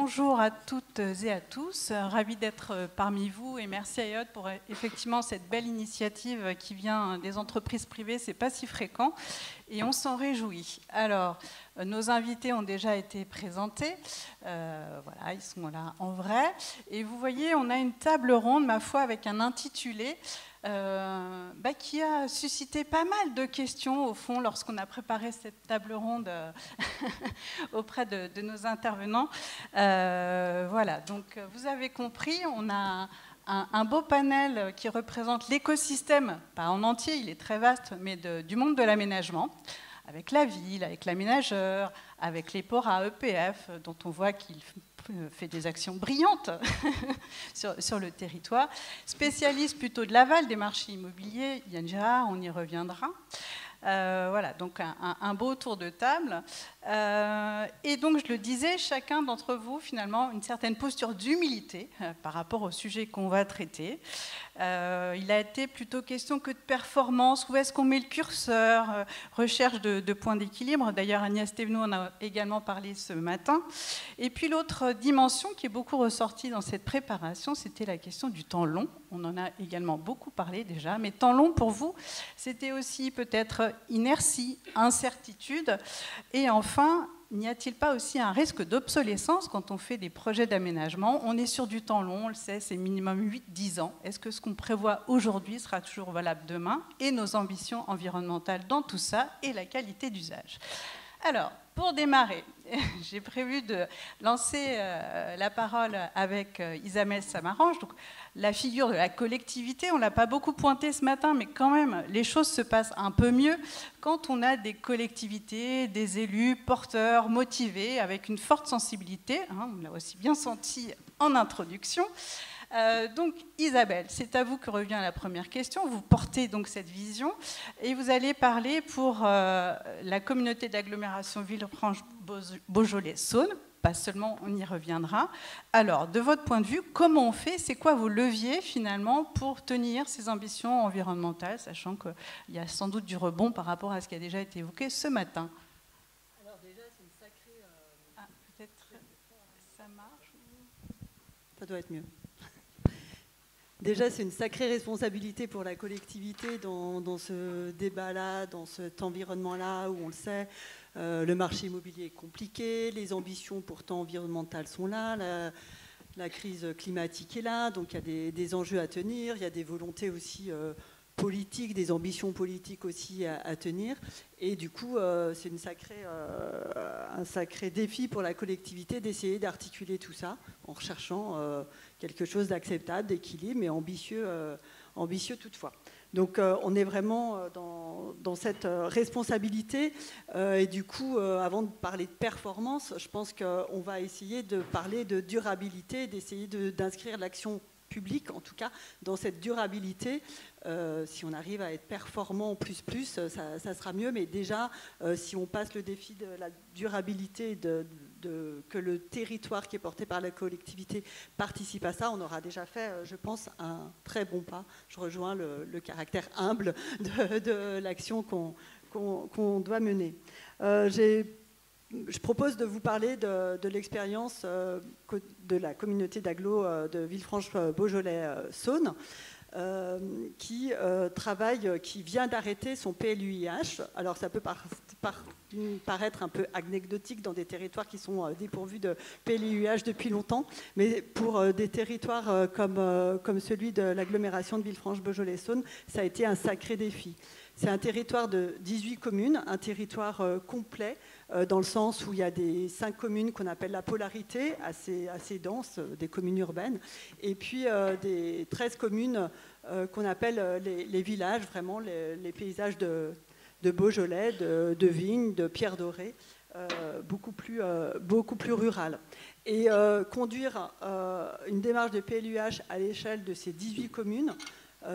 bonjour à toutes et à tous. Ravi d'être parmi vous et merci à IOD pour effectivement cette belle initiative qui vient des entreprises privées. C'est pas si fréquent et on s'en réjouit. Alors, nos invités ont déjà été présentés. Voilà, ils sont là en vrai. Et vous voyez, on a une table ronde, ma foi, avec un intitulé qui a suscité pas mal de questions, au fond, lorsqu'on a préparé cette table ronde auprès de nos intervenants. Voilà, donc vous avez compris, on a un beau panel qui représente l'écosystème, pas en entier, il est très vaste, mais du monde de l'aménagement, avec la ville, avec l'aménageur, avec les PORA EPF, dont on voit qu'il fait des actions brillantes sur le territoire. Spécialiste plutôt de l'aval des marchés immobiliers, Yann Gérard, on y reviendra. Voilà, donc un beau tour de table. Et donc, je le disais, chacun d'entre vous, finalement, une certaine posture d'humilité par rapport au sujet qu'on va traiter. Il a été plutôt question que de performance, où est-ce qu'on met le curseur, recherche de points d'équilibre. D'ailleurs, Agnès Thévenot en a également parlé ce matin. Et puis l'autre dimension qui est beaucoup ressortie dans cette préparation, c'était la question du temps long. On en a également beaucoup parlé déjà, mais temps long pour vous, c'était aussi peut-être inertie, incertitude, et enfin, n'y a-t-il pas aussi un risque d'obsolescence quand on fait des projets d'aménagement? On est sur du temps long, on le sait, c'est minimum 8-10 ans. Est-ce que ce qu'on prévoit aujourd'hui sera toujours valable demain? Et nos ambitions environnementales dans tout ça et la qualité d'usage. Alors, pour démarrer, j'ai prévu de lancer la parole avec Isabelle Samaranch, donc la figure de la collectivité. On ne l'a pas beaucoup pointé ce matin, mais quand même, les choses se passent un peu mieux quand on a des collectivités, des élus porteurs, motivés, avec une forte sensibilité. Hein, on l'a aussi bien senti en introduction. Donc Isabelle, c'est à vous que revient la première question. Vous portez donc cette vision et vous allez parler pour la communauté d'agglomération Villefranche-Beaujolais-Saône. Pas seulement, on y reviendra. Alors, de votre point de vue, comment on fait? C'est quoi vos leviers finalement pour tenir ces ambitions environnementales, sachant qu'il y a sans doute du rebond par rapport à ce qui a déjà été évoqué ce matin? Alors déjà, c'est une sacrée... peut-être ça marche? Ça doit être mieux. Déjà, c'est une sacrée responsabilité pour la collectivité dans ce débat-là, dans cet environnement-là où on le sait, le marché immobilier est compliqué, les ambitions pourtant environnementales sont là, la crise climatique est là, donc il y a des enjeux à tenir, il y a des volontés aussi politiques, des ambitions politiques aussi à tenir. Et du coup, c'est un sacré défi pour la collectivité d'essayer d'articuler tout ça en recherchant quelque chose d'acceptable, d'équilibre, mais ambitieux toutefois. Donc on est vraiment dans cette responsabilité. Et du coup, avant de parler de performance, je pense qu'on va essayer de parler de durabilité, d'essayer d'inscrire l'action publique, en tout cas, dans cette durabilité. Si on arrive à être performant plus, ça sera mieux. Mais déjà, si on passe le défi de la durabilité, que le territoire qui est porté par la collectivité participe à ça, on aura déjà fait, je pense, un très bon pas. Je rejoins le caractère humble de l'action qu'on doit mener. Je propose de vous parler de l'expérience de la communauté d'agglo de Villefranche-Beaujolais-Saône, qui vient d'arrêter son PLUIH. Alors ça peut paraître un peu anecdotique dans des territoires qui sont dépourvus de PLUIH depuis longtemps, mais pour des territoires comme celui de l'agglomération de Villefranche-Beaujolais-Saône, ça a été un sacré défi. C'est un territoire de 18 communes, un territoire complet, dans le sens où il y a 5 communes qu'on appelle la polarité, assez denses, des communes urbaines, et puis des 13 communes qu'on appelle les villages, vraiment les paysages de Beaujolais, de vignes, de pierres dorées, beaucoup plus rural. Et conduire une démarche de PLUH à l'échelle de ces 18 communes,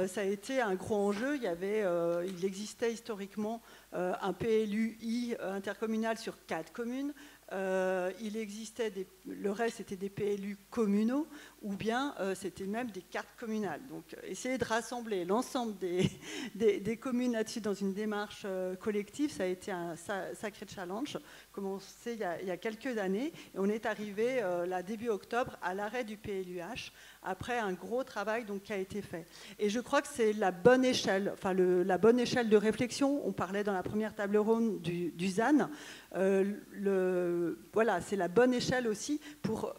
ça a été un gros enjeu. Il existait historiquement un PLUI intercommunal sur 4 communes. Le reste, c'était des PLU communaux ou bien c'était même des cartes communales. Donc essayer de rassembler l'ensemble des communes là-dessus dans une démarche collective, ça a été un sacré challenge, commencé il y a quelques années, et on est arrivé là début octobre à l'arrêt du PLUH, après un gros travail donc, qui a été fait. Et je crois que c'est la bonne échelle, enfin la bonne échelle de réflexion. On parlait dans la première table ronde du ZAN. Voilà, c'est la bonne échelle aussi pour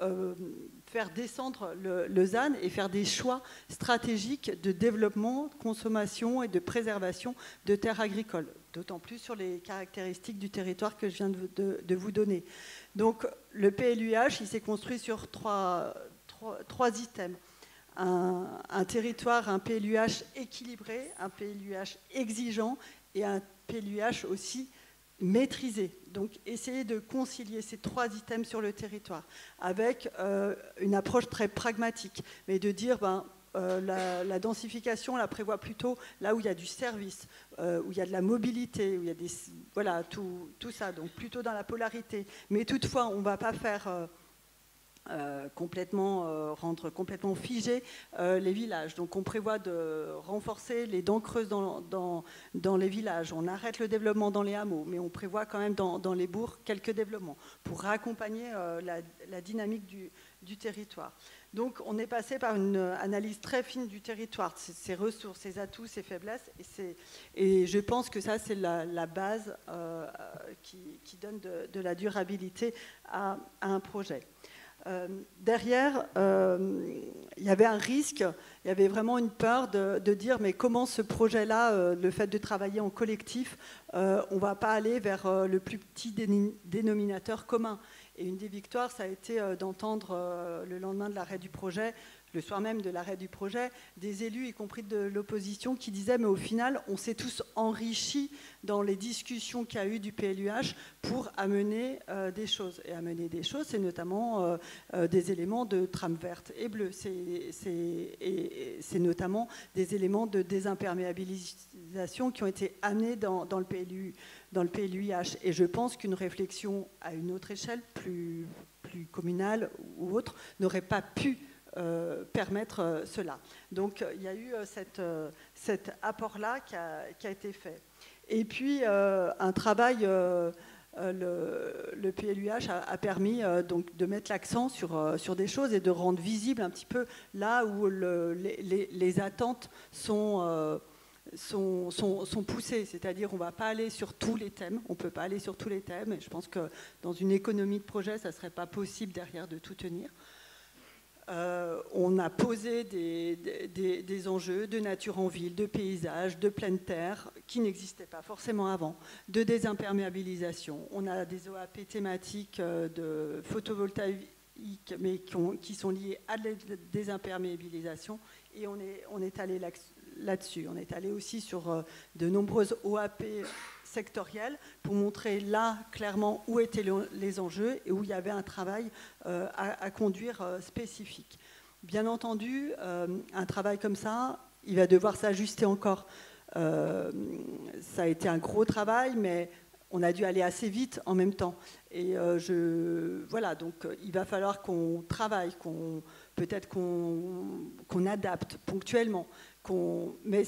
faire descendre le ZAN et faire des choix stratégiques de développement, de consommation et de préservation de terres agricoles, d'autant plus sur les caractéristiques du territoire que je viens de vous donner. Donc le PLUH, il s'est construit sur trois items. Un territoire, un PLUH équilibré, un PLUH exigeant et un PLUH aussi maîtrisé. Donc essayer de concilier ces trois items sur le territoire avec une approche très pragmatique, mais de dire la densification, on la prévoit plutôt là où il y a du service, où il y a de la mobilité, où il y a des, voilà, tout ça, donc plutôt dans la polarité. Mais toutefois, on ne va pas faire rendre complètement figé les villages. Donc on prévoit de renforcer les dents creuses dans les villages. On arrête le développement dans les hameaux, mais on prévoit quand même dans les bourgs quelques développements pour accompagner la dynamique du territoire. Donc on est passé par une analyse très fine du territoire, ses ressources, ses atouts, ses faiblesses, et je pense que ça c'est la base qui donne de la durabilité à un projet. Derrière, il y avait un risque, il y avait vraiment une peur de dire mais comment ce projet-là, le fait de travailler en collectif, on ne va pas aller vers le plus petit dénominateur commun. Et une des victoires, ça a été d'entendre le lendemain de l'arrêt du projet, le soir même de l'arrêt du projet, des élus, y compris de l'opposition, qui disaient mais au final, on s'est tous enrichis dans les discussions qu'il y a eu du PLUH pour amener des choses. Et amener des choses, c'est notamment des éléments de trame verte et bleue. C'est notamment des éléments de désimperméabilisation qui ont été amenés dans le PLUIH. Et je pense qu'une réflexion à une autre échelle, plus communale ou autre, n'aurait pas pu permettre cela. Donc il y a eu cet apport-là qui a été fait. Et puis un travail, le PLUH a permis donc de mettre l'accent sur des choses et de rendre visible un petit peu là où les attentes sont poussées, c'est-à-dire on ne va pas aller sur tous les thèmes, on ne peut pas aller sur tous les thèmes, et je pense que dans une économie de projet, ça ne serait pas possible derrière de tout tenir. On a posé des enjeux de nature en ville, de paysage, de pleine terre, qui n'existaient pas forcément avant, de désimperméabilisation. On a des OAP thématiques de photovoltaïque, mais qui sont liées à la désimperméabilisation, et on est allé là-dessus. On est allé aussi sur de nombreuses OAP sectorielles pour montrer là clairement où étaient les enjeux et où il y avait un travail à conduire spécifique. Bien entendu, un travail comme ça, il va devoir s'ajuster encore. Ça a été un gros travail, mais on a dû aller assez vite en même temps. Et voilà, donc il va falloir qu'on travaille, peut-être qu'on adapte ponctuellement. Mais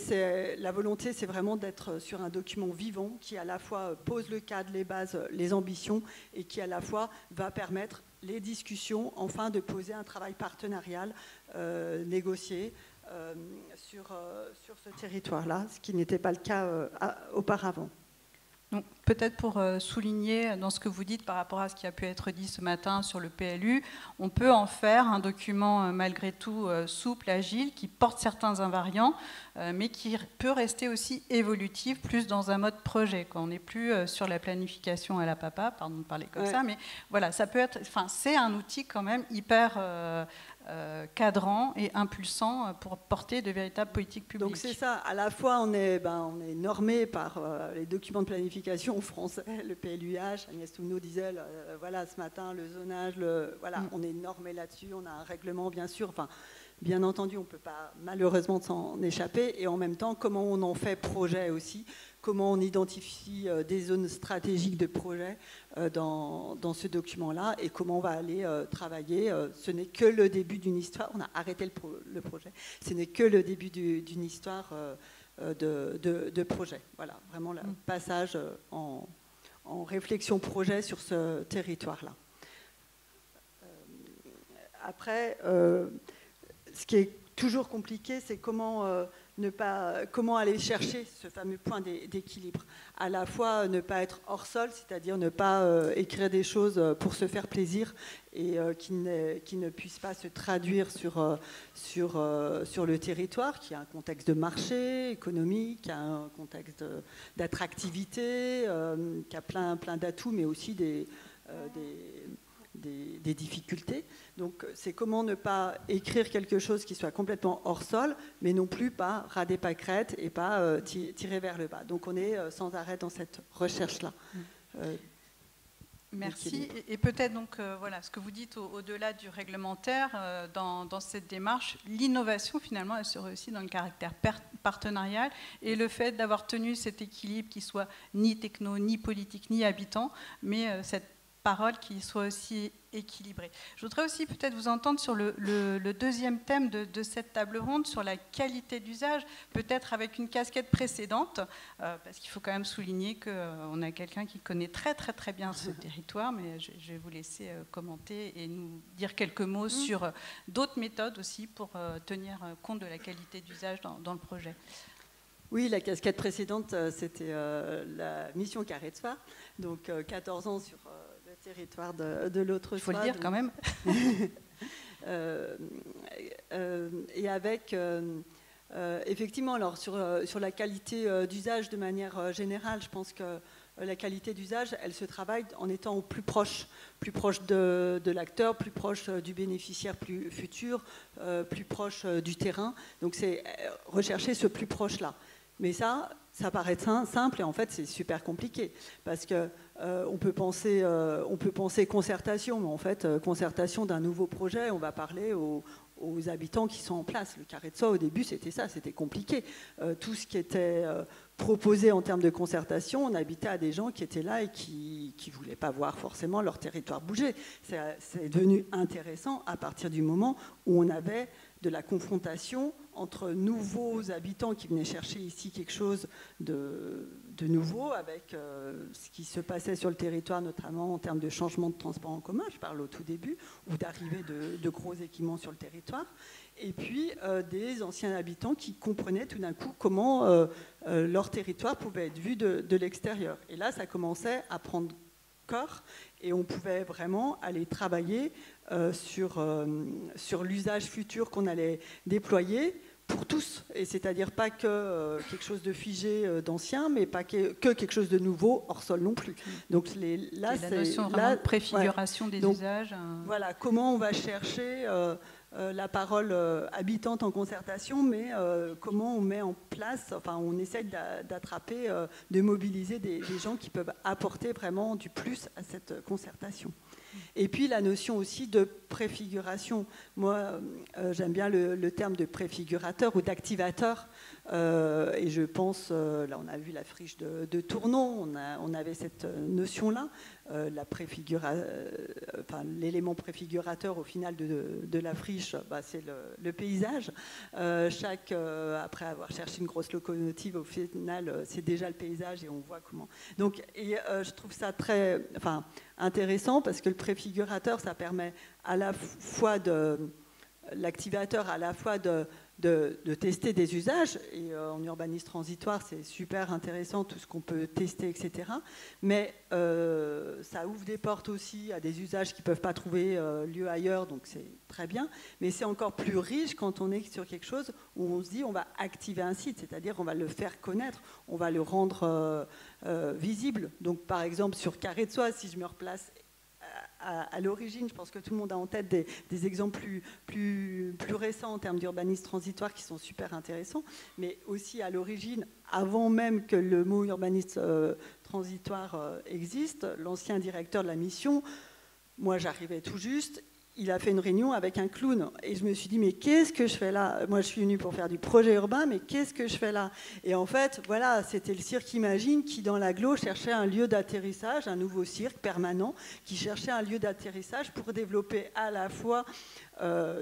la volonté, c'est vraiment d'être sur un document vivant qui à la fois pose le cadre, les bases, les ambitions, et qui à la fois va permettre les discussions, enfin de poser un travail partenarial, négocié sur ce territoire-là, ce qui n'était pas le cas auparavant. Donc, peut-être pour souligner dans ce que vous dites par rapport à ce qui a pu être dit ce matin sur le PLU, on peut en faire un document malgré tout souple, agile, qui porte certains invariants, mais qui peut rester aussi évolutif, plus dans un mode projet. On n'est plus sur la planification à la papa, pardon de parler comme ça, mais voilà, ça peut être, enfin, c'est un outil quand même hyper cadrant et impulsant pour porter de véritables politiques publiques. Donc c'est ça, à la fois on est normé par les documents de planification français, le PLUH, Agnès Touvenot disait, voilà ce matin, le zonage, on est normé là-dessus, on a un règlement bien sûr, enfin, bien entendu on ne peut pas malheureusement s'en échapper, et en même temps comment on en fait projet aussi, comment on identifie des zones stratégiques de projet dans ce document-là et comment on va aller travailler. Ce n'est que le début d'une histoire. On a arrêté le projet. Ce n'est que le début d'une histoire de projet. Voilà, vraiment le passage en réflexion projet sur ce territoire-là. Après, ce qui est toujours compliqué, c'est comment aller chercher ce fameux point d'équilibre. À la fois ne pas être hors sol, c'est-à-dire ne pas écrire des choses pour se faire plaisir et qui ne puissent pas se traduire sur le territoire, qui a un contexte de marché économique, qui a un contexte d'attractivité, qui a plein d'atouts, mais aussi des difficultés. Donc c'est comment ne pas écrire quelque chose qui soit complètement hors sol, mais non plus pas ras des pâquerettes et pas tirer vers le bas. Donc on est sans arrêt dans cette recherche-là. Merci. Et peut-être donc voilà ce que vous dites au-delà du réglementaire dans cette démarche, l'innovation finalement elle se réussit dans le caractère partenarial et le fait d'avoir tenu cet équilibre qui soit ni techno, ni politique, ni habitant, mais cette parole qui soit aussi équilibrée. Je voudrais aussi peut-être vous entendre sur le deuxième thème de cette table ronde, sur la qualité d'usage, peut-être avec une casquette précédente, parce qu'il faut quand même souligner qu'on a quelqu'un qui connaît très très très bien ce territoire, mais je vais vous laisser commenter et nous dire quelques mots sur d'autres méthodes aussi pour tenir compte de la qualité d'usage dans le projet. Oui, la casquette précédente, c'était la mission Carré de Soie, donc 14 ans sur le territoire de l'autre Soie. Il faut le dire quand même. Et avec, effectivement, alors sur la qualité d'usage de manière générale, je pense que la qualité d'usage, elle se travaille en étant au plus proche de l'acteur, plus proche du bénéficiaire futur, plus proche du terrain. Donc c'est rechercher ce plus proche-là. Mais ça paraît simple et en fait c'est super compliqué parce que on peut penser concertation, mais en fait concertation d'un nouveau projet, on va parler aux habitants qui sont en place. Le Carré de Soie au début c'était ça, c'était compliqué. Tout ce qui était proposé en termes de concertation, on habitait à des gens qui étaient là et qui ne voulaient pas voir forcément leur territoire bouger. C'est devenu intéressant à partir du moment où on avait de la confrontation entre nouveaux habitants qui venaient chercher ici quelque chose de nouveau avec ce qui se passait sur le territoire, notamment en termes de changement de transport en commun, je parle au tout début, ou d'arrivée de gros équipements sur le territoire, et puis des anciens habitants qui comprenaient tout d'un coup comment leur territoire pouvait être vu de l'extérieur. Et là, ça commençait à prendre corps et on pouvait vraiment aller travailler sur l'usage futur qu'on allait déployer pour tous, et c'est-à-dire pas que quelque chose de figé d'ancien, mais pas que quelque chose de nouveau hors sol non plus. Donc là, c'est la notion de préfiguration des usages. Voilà, comment on va chercher la parole habitante en concertation, mais comment on met en place, enfin on essaie d'attraper, de mobiliser des gens qui peuvent apporter vraiment du plus à cette concertation. Et puis la notion aussi de préfiguration. Moi, j'aime bien le terme de préfigurateur ou d'activateur. Et je pense, là on a vu la friche de Tournon, on avait cette notion-là. L'élément préfigurateur au final de la friche, c'est le paysage. Après avoir cherché une grosse locomotive, au final, c'est déjà le paysage et on voit comment. Donc, je trouve ça très intéressant parce que le préfigurateur, ça permet à la fois l'activateur à la fois de tester des usages, et en urbanisme transitoire c'est super intéressant tout ce qu'on peut tester, etc. Mais ça ouvre des portes aussi à des usages qui ne peuvent pas trouver lieu ailleurs, donc c'est très bien. Mais c'est encore plus riche quand on est sur quelque chose où on se dit on va activer un site, c'est-à-dire on va le faire connaître, on va le rendre visible. Donc par exemple sur Carré de Soie, si je me replace à l'origine, je pense que tout le monde a en tête des exemples plus récents en termes d'urbanisme transitoire qui sont super intéressants, mais aussi à l'origine, avant même que le mot urbanisme transitoire existe, l'ancien directeur de la mission, moi j'arrivais tout juste, il a fait une réunion avec un clown. Et je me suis dit, mais qu'est-ce que je fais là? Moi, je suis venue pour faire du projet urbain, mais qu'est-ce que je fais là? Et en fait, voilà, c'était le Cirque Imagine qui, dans l'agglo, cherchait un lieu d'atterrissage, un nouveau cirque permanent, qui cherchait un lieu d'atterrissage pour développer à la fois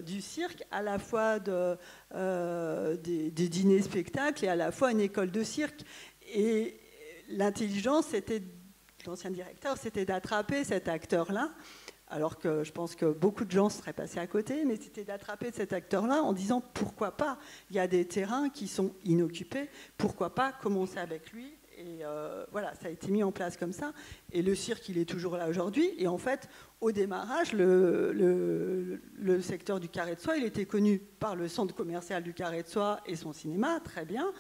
du cirque, à la fois des dîners-spectacles et à la fois une école de cirque. Et l'intelligence, c'était, l'ancien directeur, c'était d'attraper cet acteur-là, alors que je pense que beaucoup de gens seraient passés à côté, mais c'était d'attraper cet acteur-là en disant pourquoi pas, il y a des terrains qui sont inoccupés, pourquoi pas commencer avec lui. Et voilà, ça a été mis en place comme ça. Et le cirque, il est toujours là aujourd'hui. Et en fait, au démarrage, le secteur du Carré de Soie, il était connu par le centre commercial du Carré de Soie et son cinéma, très bien.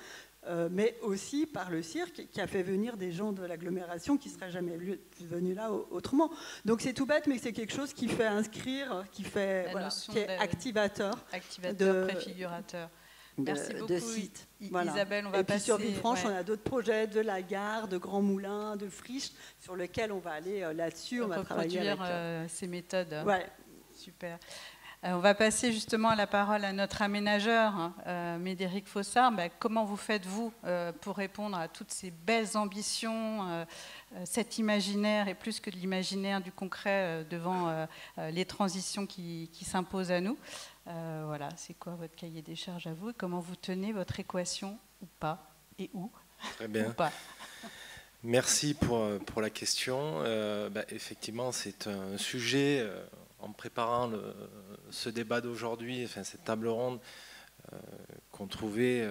Mais aussi par le cirque qui a fait venir des gens de l'agglomération qui ne seraient jamais venus là autrement. Donc c'est tout bête, mais c'est quelque chose qui fait inscrire, qui est activateur. Activateur, préfigurateur. Merci beaucoup, de sites. Isabelle. On va et puis passer, sur Villefranche, on a d'autres projets, de la gare, de Grands Moulins, de friches, sur lesquels on va aller là-dessus, on va travailler avec ces méthodes. Ouais. Super. On va passer justement la parole à notre aménageur, Médéric Fossard. Comment vous faites-vous pour répondre à toutes ces belles ambitions, cet imaginaire, et plus que de l'imaginaire, du concret devant les transitions qui s'imposent à nous? Voilà, c'est quoi votre cahier des charges à vous et comment vous tenez votre équation ou pas, et où? Très bien. Ou pas. Merci pour la question. Effectivement, c'est un sujet... en préparant ce débat d'aujourd'hui, enfin, cette table ronde, qu'on trouvait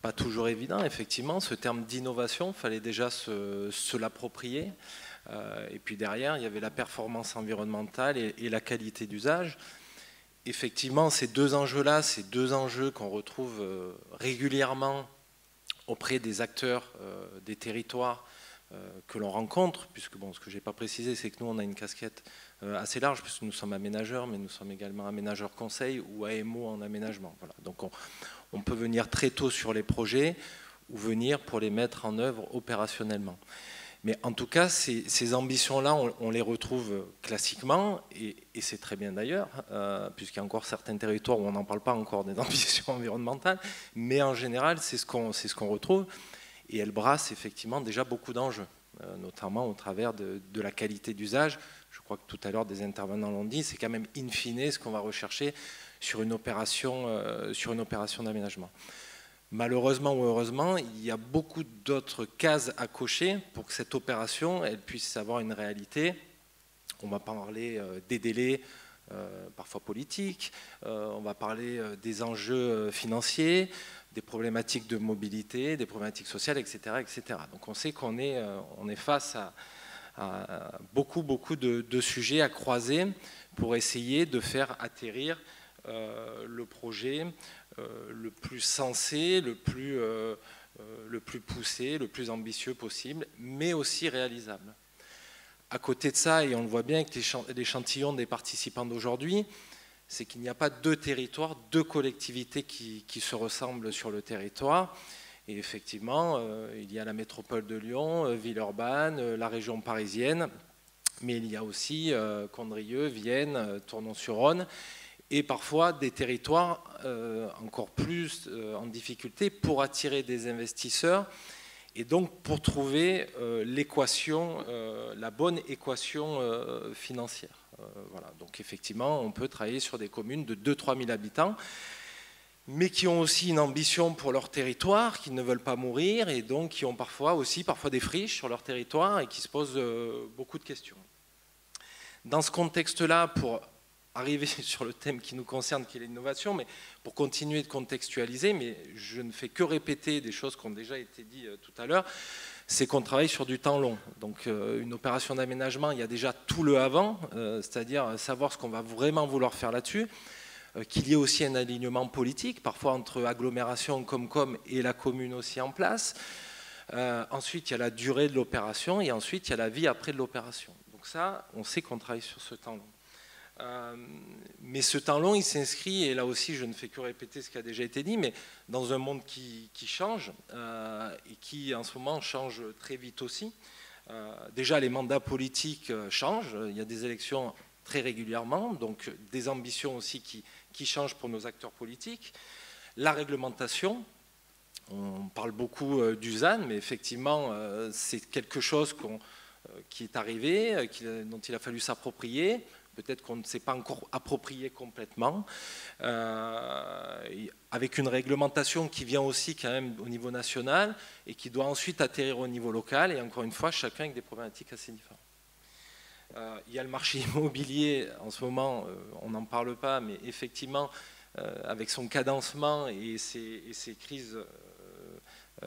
pas toujours évident, effectivement, ce terme d'innovation, il fallait déjà se l'approprier. Et puis derrière, il y avait la performance environnementale et la qualité d'usage. Effectivement, ces deux enjeux-là, ces deux enjeux qu'on retrouve régulièrement auprès des acteurs des territoires que l'on rencontre, puisque bon, ce que je n'ai pas précisé, c'est que nous, on a une casquette assez large, puisque nous sommes aménageurs, mais nous sommes également aménageurs conseil ou AMO en aménagement. Voilà. Donc on peut venir très tôt sur les projets ou venir pour les mettre en œuvre opérationnellement. Mais en tout cas, ces ambitions-là, on les retrouve classiquement, et c'est très bien d'ailleurs, puisqu'il y a encore certains territoires où on n'en parle pas encore des ambitions environnementales, mais en général, c'est ce qu'on retrouve, et elles brassent effectivement déjà beaucoup d'enjeux, notamment au travers de la qualité d'usage. Je crois que tout à l'heure des intervenants l'ont dit, c'est quand même in fine ce qu'on va rechercher sur une opération d'aménagement. Malheureusement ou heureusement, il y a beaucoup d'autres cases à cocher pour que cette opération elle puisse avoir une réalité. On va parler des délais, parfois politiques, on va parler des enjeux financiers, des problématiques de mobilité, des problématiques sociales, etc. etc. Donc on sait qu'on est face à beaucoup de sujets à croiser pour essayer de faire atterrir le projet le plus sensé, le plus poussé, le plus ambitieux possible, mais aussi réalisable. À côté de ça, et on le voit bien avec l'échantillon des participants d'aujourd'hui, c'est qu'il n'y a pas deux territoires, deux collectivités qui se ressemblent sur le territoire. Et effectivement, il y a la métropole de Lyon, Villeurbanne, la région parisienne, mais il y a aussi Condrieu, Vienne, Tournon-sur-Rhône, et parfois des territoires encore plus en difficulté pour attirer des investisseurs, et donc pour trouver l'équation, la bonne équation financière. Voilà. Donc effectivement, on peut travailler sur des communes de 2-3 000 habitants, mais qui ont aussi une ambition pour leur territoire, qui ne veulent pas mourir, et donc qui ont parfois des friches sur leur territoire et qui se posent beaucoup de questions. Dans ce contexte-là, pour arriver sur le thème qui nous concerne, qui est l'innovation, mais pour continuer de contextualiser, mais je ne fais que répéter des choses qui ont déjà été dites tout à l'heure, c'est qu'on travaille sur du temps long. Donc une opération d'aménagement, il y a déjà tout le avant, c'est-à-dire savoir ce qu'on va vraiment vouloir faire là-dessus, qu'il y ait aussi un alignement politique, parfois entre agglomération, Comcom et la commune aussi en place. Ensuite, il y a la durée de l'opération et ensuite, il y a la vie après de l'opération. Donc ça, on sait qu'on travaille sur ce temps long. Mais ce temps long, il s'inscrit, et là aussi, je ne fais que répéter ce qui a déjà été dit, mais dans un monde qui change et qui, en ce moment, change très vite aussi. Déjà, les mandats politiques changent. Il y a des élections très régulièrement, donc des ambitions aussi qui changent pour nos acteurs politiques. La réglementation, on parle beaucoup du ZAN, mais effectivement, c'est quelque chose qui est arrivé, dont il a fallu s'approprier. Peut-être qu'on ne s'est pas encore approprié complètement, avec une réglementation qui vient aussi quand même au niveau national et qui doit ensuite atterrir au niveau local, et encore une fois, chacun avec des problématiques assez différentes. Il y a le marché immobilier, en ce moment, on n'en parle pas, mais effectivement, avec son cadencement et ses crises,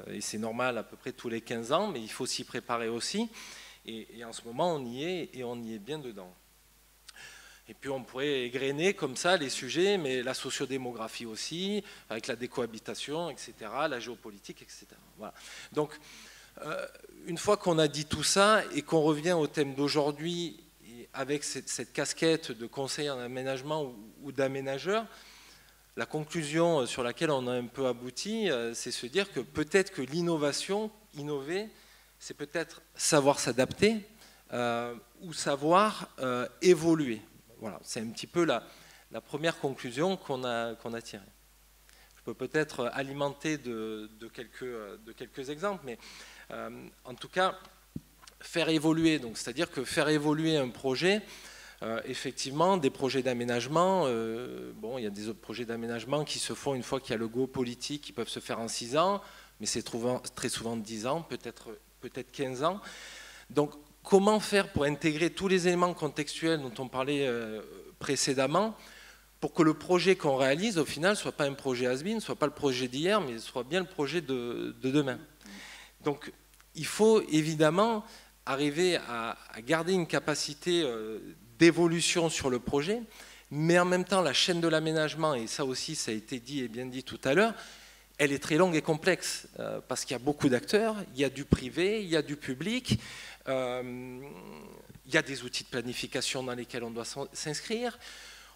et c'est normal à peu près tous les 15 ans, mais il faut s'y préparer aussi, et en ce moment, on y est, et on y est bien dedans. Et puis on pourrait égrener comme ça les sujets, mais la sociodémographie aussi, avec la décohabitation, etc., la géopolitique, etc. Voilà. Donc, une fois qu'on a dit tout ça et qu'on revient au thème d'aujourd'hui, avec cette casquette de conseiller en aménagement ou d'aménageur, la conclusion sur laquelle on a un peu abouti, c'est se dire que peut-être que l'innovation, innover, c'est peut-être savoir s'adapter ou savoir évoluer. Voilà, c'est un petit peu la première conclusion qu'on a tirée. Je peux peut-être alimenter de quelques exemples, mais en tout cas, faire évoluer, c'est-à-dire que faire évoluer un projet, effectivement, des projets d'aménagement, bon, il y a des autres projets d'aménagement qui se font une fois qu'il y a le go politique, qui peuvent se faire en 6 ans, mais c'est très souvent 10 ans, peut-être 15 ans. Donc, comment faire pour intégrer tous les éléments contextuels dont on parlait précédemment pour que le projet qu'on réalise, au final, ne soit pas un projet has-been, ne soit pas le projet d'hier, mais soit bien le projet de demain. Donc, il faut évidemment arriver à garder une capacité d'évolution sur le projet, mais en même temps, la chaîne de l'aménagement, et ça aussi, ça a été dit et bien dit tout à l'heure, elle est très longue et complexe, parce qu'il y a beaucoup d'acteurs, il y a du privé, il y a du public, il y a des outils de planification dans lesquels on doit s'inscrire,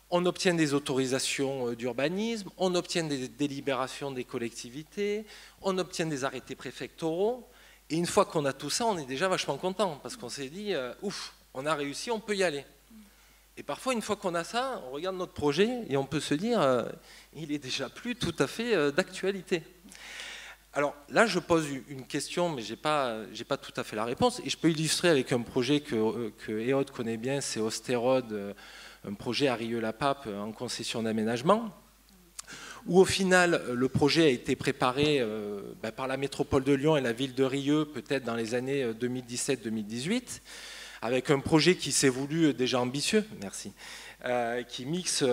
on obtient des autorisations d'urbanisme, on obtient des délibérations des collectivités, on obtient des arrêtés préfectoraux, et une fois qu'on a tout ça, on est déjà vachement content, parce qu'on s'est dit, ouf, on a réussi, on peut y aller. Et parfois, une fois qu'on a ça, on regarde notre projet et on peut se dire, il est déjà plus tout à fait d'actualité. Alors là, je pose une question, mais je n'ai pas tout à fait la réponse. Et je peux illustrer avec un projet que Ehud connaît bien, c'est Osterode, un projet à Rieux-la-Pape en concession d'aménagement, où au final, le projet a été préparé par la métropole de Lyon et la ville de Rieux, peut-être dans les années 2017-2018, avec un projet qui s'est voulu déjà ambitieux, merci, qui mixe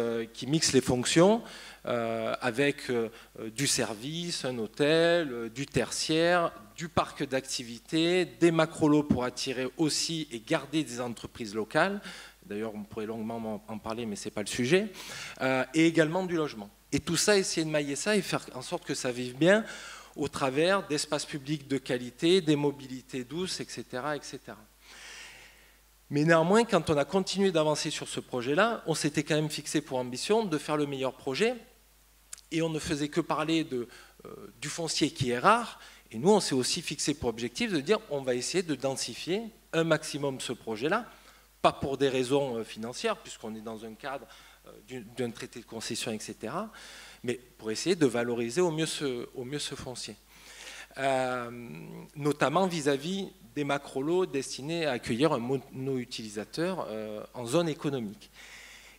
les fonctions, avec du service, un hôtel, du tertiaire, du parc d'activités, des macrolots pour attirer aussi et garder des entreprises locales, d'ailleurs on pourrait longuement en parler mais ce n'est pas le sujet, et également du logement. Et tout ça, essayer de mailler ça et faire en sorte que ça vive bien au travers d'espaces publics de qualité, des mobilités douces, etc., etc. Mais néanmoins, quand on a continué d'avancer sur ce projet-là, on s'était quand même fixé pour ambition de faire le meilleur projet, et on ne faisait que parler du foncier qui est rare, et nous on s'est aussi fixé pour objectif de dire on va essayer de densifier un maximum ce projet-là, pas pour des raisons financières, puisqu'on est dans un cadre d'un traité de concession, etc., mais pour essayer de valoriser au mieux ce foncier. Notamment vis-à-vis des macrolots destinés à accueillir un mono-utilisateur en zone économique.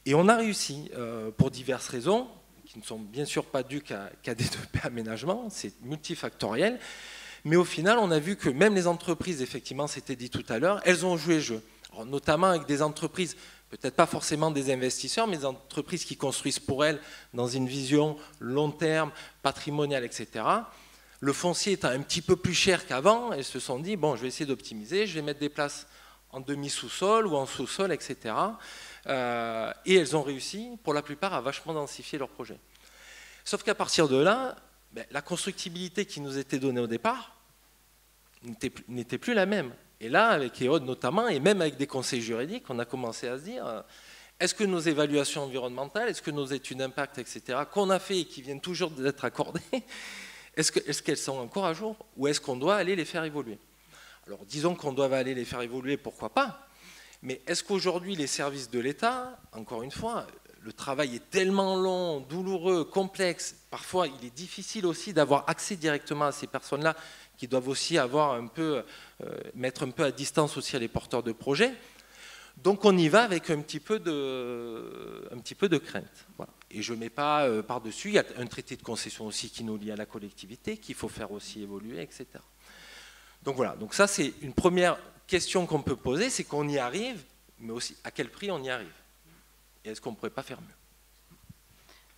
Et on a réussi, pour diverses raisons, qui ne sont bien sûr pas dues qu'à des aménagements, c'est multifactoriel, mais au final, on a vu que même les entreprises, effectivement, c'était dit tout à l'heure, elles ont joué jeu. Alors, notamment avec des entreprises, peut-être pas forcément des investisseurs, mais des entreprises qui construisent pour elles dans une vision long terme, patrimoniale, etc., le foncier étant un petit peu plus cher qu'avant, elles se sont dit, bon, je vais essayer d'optimiser, je vais mettre des places en demi-sous-sol ou en sous-sol, etc. Et elles ont réussi, pour la plupart, à vachement densifier leur projet. Sauf qu'à partir de là, la constructibilité qui nous était donnée au départ n'était plus la même. Et là, avec Ehud notamment, et même avec des conseils juridiques, on a commencé à se dire, est-ce que nos évaluations environnementales, est-ce que nos études d'impact, etc., qu'on a fait et qui viennent toujours d'être accordées, est-ce qu'elles sont encore à jour ou est-ce qu'on doit aller les faire évoluer? Alors disons qu'on doit aller les faire évoluer, pourquoi pas, Mais est-ce qu'aujourd'hui, les services de l'État, encore une fois, le travail est tellement long, douloureux, complexe, parfois il est difficile aussi d'avoir accès directement à ces personnes-là qui doivent aussi avoir un peu, mettre un peu à distance aussi les porteurs de projets. Donc on y va avec un petit peu de crainte. Voilà. Et je ne mets pas par-dessus, il y a un traité de concession aussi qui nous lie à la collectivité, qu'il faut faire aussi évoluer, etc. Donc voilà, donc ça c'est une première question qu'on peut poser, c'est qu'on y arrive, mais aussi à quel prix on y arrive. Et est-ce qu'on ne pourrait pas faire mieux?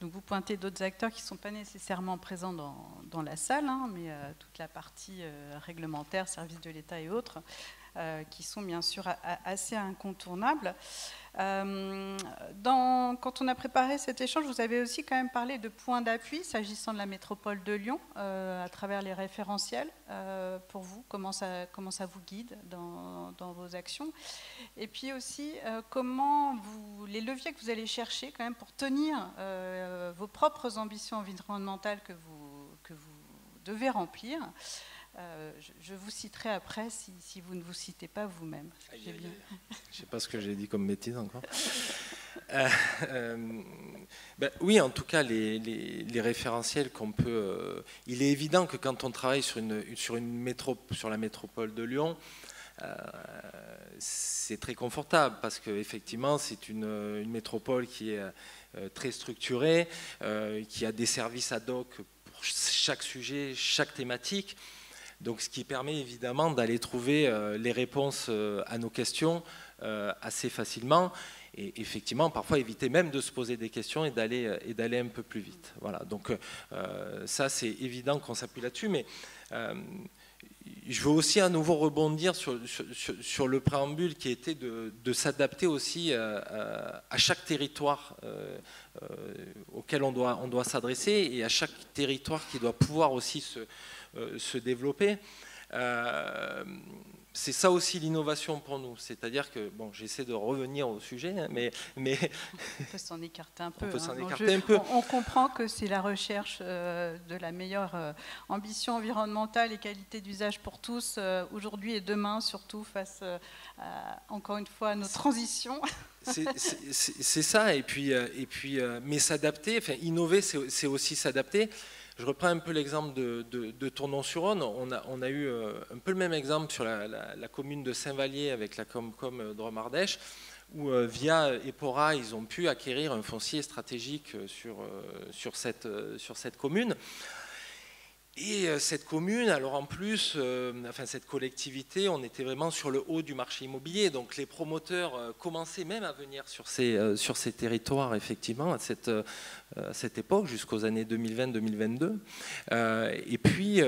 Donc vous pointez d'autres acteurs qui ne sont pas nécessairement présents dans la salle, hein, mais toute la partie réglementaire, services de l'État et autres, qui sont bien sûr assez incontournables. Quand on a préparé cet échange, vous avez aussi quand même parlé de points d'appui s'agissant de la métropole de Lyon, à travers les référentiels. Pour vous, comment ça vous guide dans vos actions? Et puis aussi, les leviers que vous allez chercher quand même pour tenir vos propres ambitions environnementales que vous devez remplir. Je vous citerai après si vous ne vous citez pas vous-même. Je ne sais pas ce que j'ai dit comme bêtise encore. Oui, en tout cas, les référentiels qu'on peut... il est évident que quand on travaille sur la métropole de Lyon, c'est très confortable parce qu'effectivement, c'est une métropole qui est très structurée, qui a des services ad hoc pour chaque sujet, chaque thématique. Donc, ce qui permet évidemment d'aller trouver les réponses à nos questions assez facilement et effectivement parfois éviter même de se poser des questions et d'aller un peu plus vite. Voilà. Donc ça c'est évident qu'on s'appuie là-dessus, mais je veux aussi à nouveau rebondir sur le préambule qui était de s'adapter aussi à chaque territoire auquel on doit s'adresser et à chaque territoire qui doit pouvoir aussi se développer. C'est ça aussi l'innovation pour nous, c'est-à-dire que, bon, j'essaie de revenir au sujet, mais on peut s'en écarter un peu. On comprend que c'est la recherche de la meilleure ambition environnementale et qualité d'usage pour tous, aujourd'hui et demain, surtout face, encore une fois, à nos transitions. C'est ça, et puis, mais s'adapter, enfin, innover, c'est aussi s'adapter. Je reprends un peu l'exemple de Tournon-sur-Rhône. On a eu un peu le même exemple sur la commune de Saint-Vallier avec la Comcom Drôme-Ardèche, où via EPORA, ils ont pu acquérir un foncier stratégique sur cette commune. Et cette commune, alors en plus, cette collectivité, on était vraiment sur le haut du marché immobilier, donc les promoteurs commençaient même à venir sur ces territoires, effectivement, à cette époque, jusqu'aux années 2020-2022. Et puis,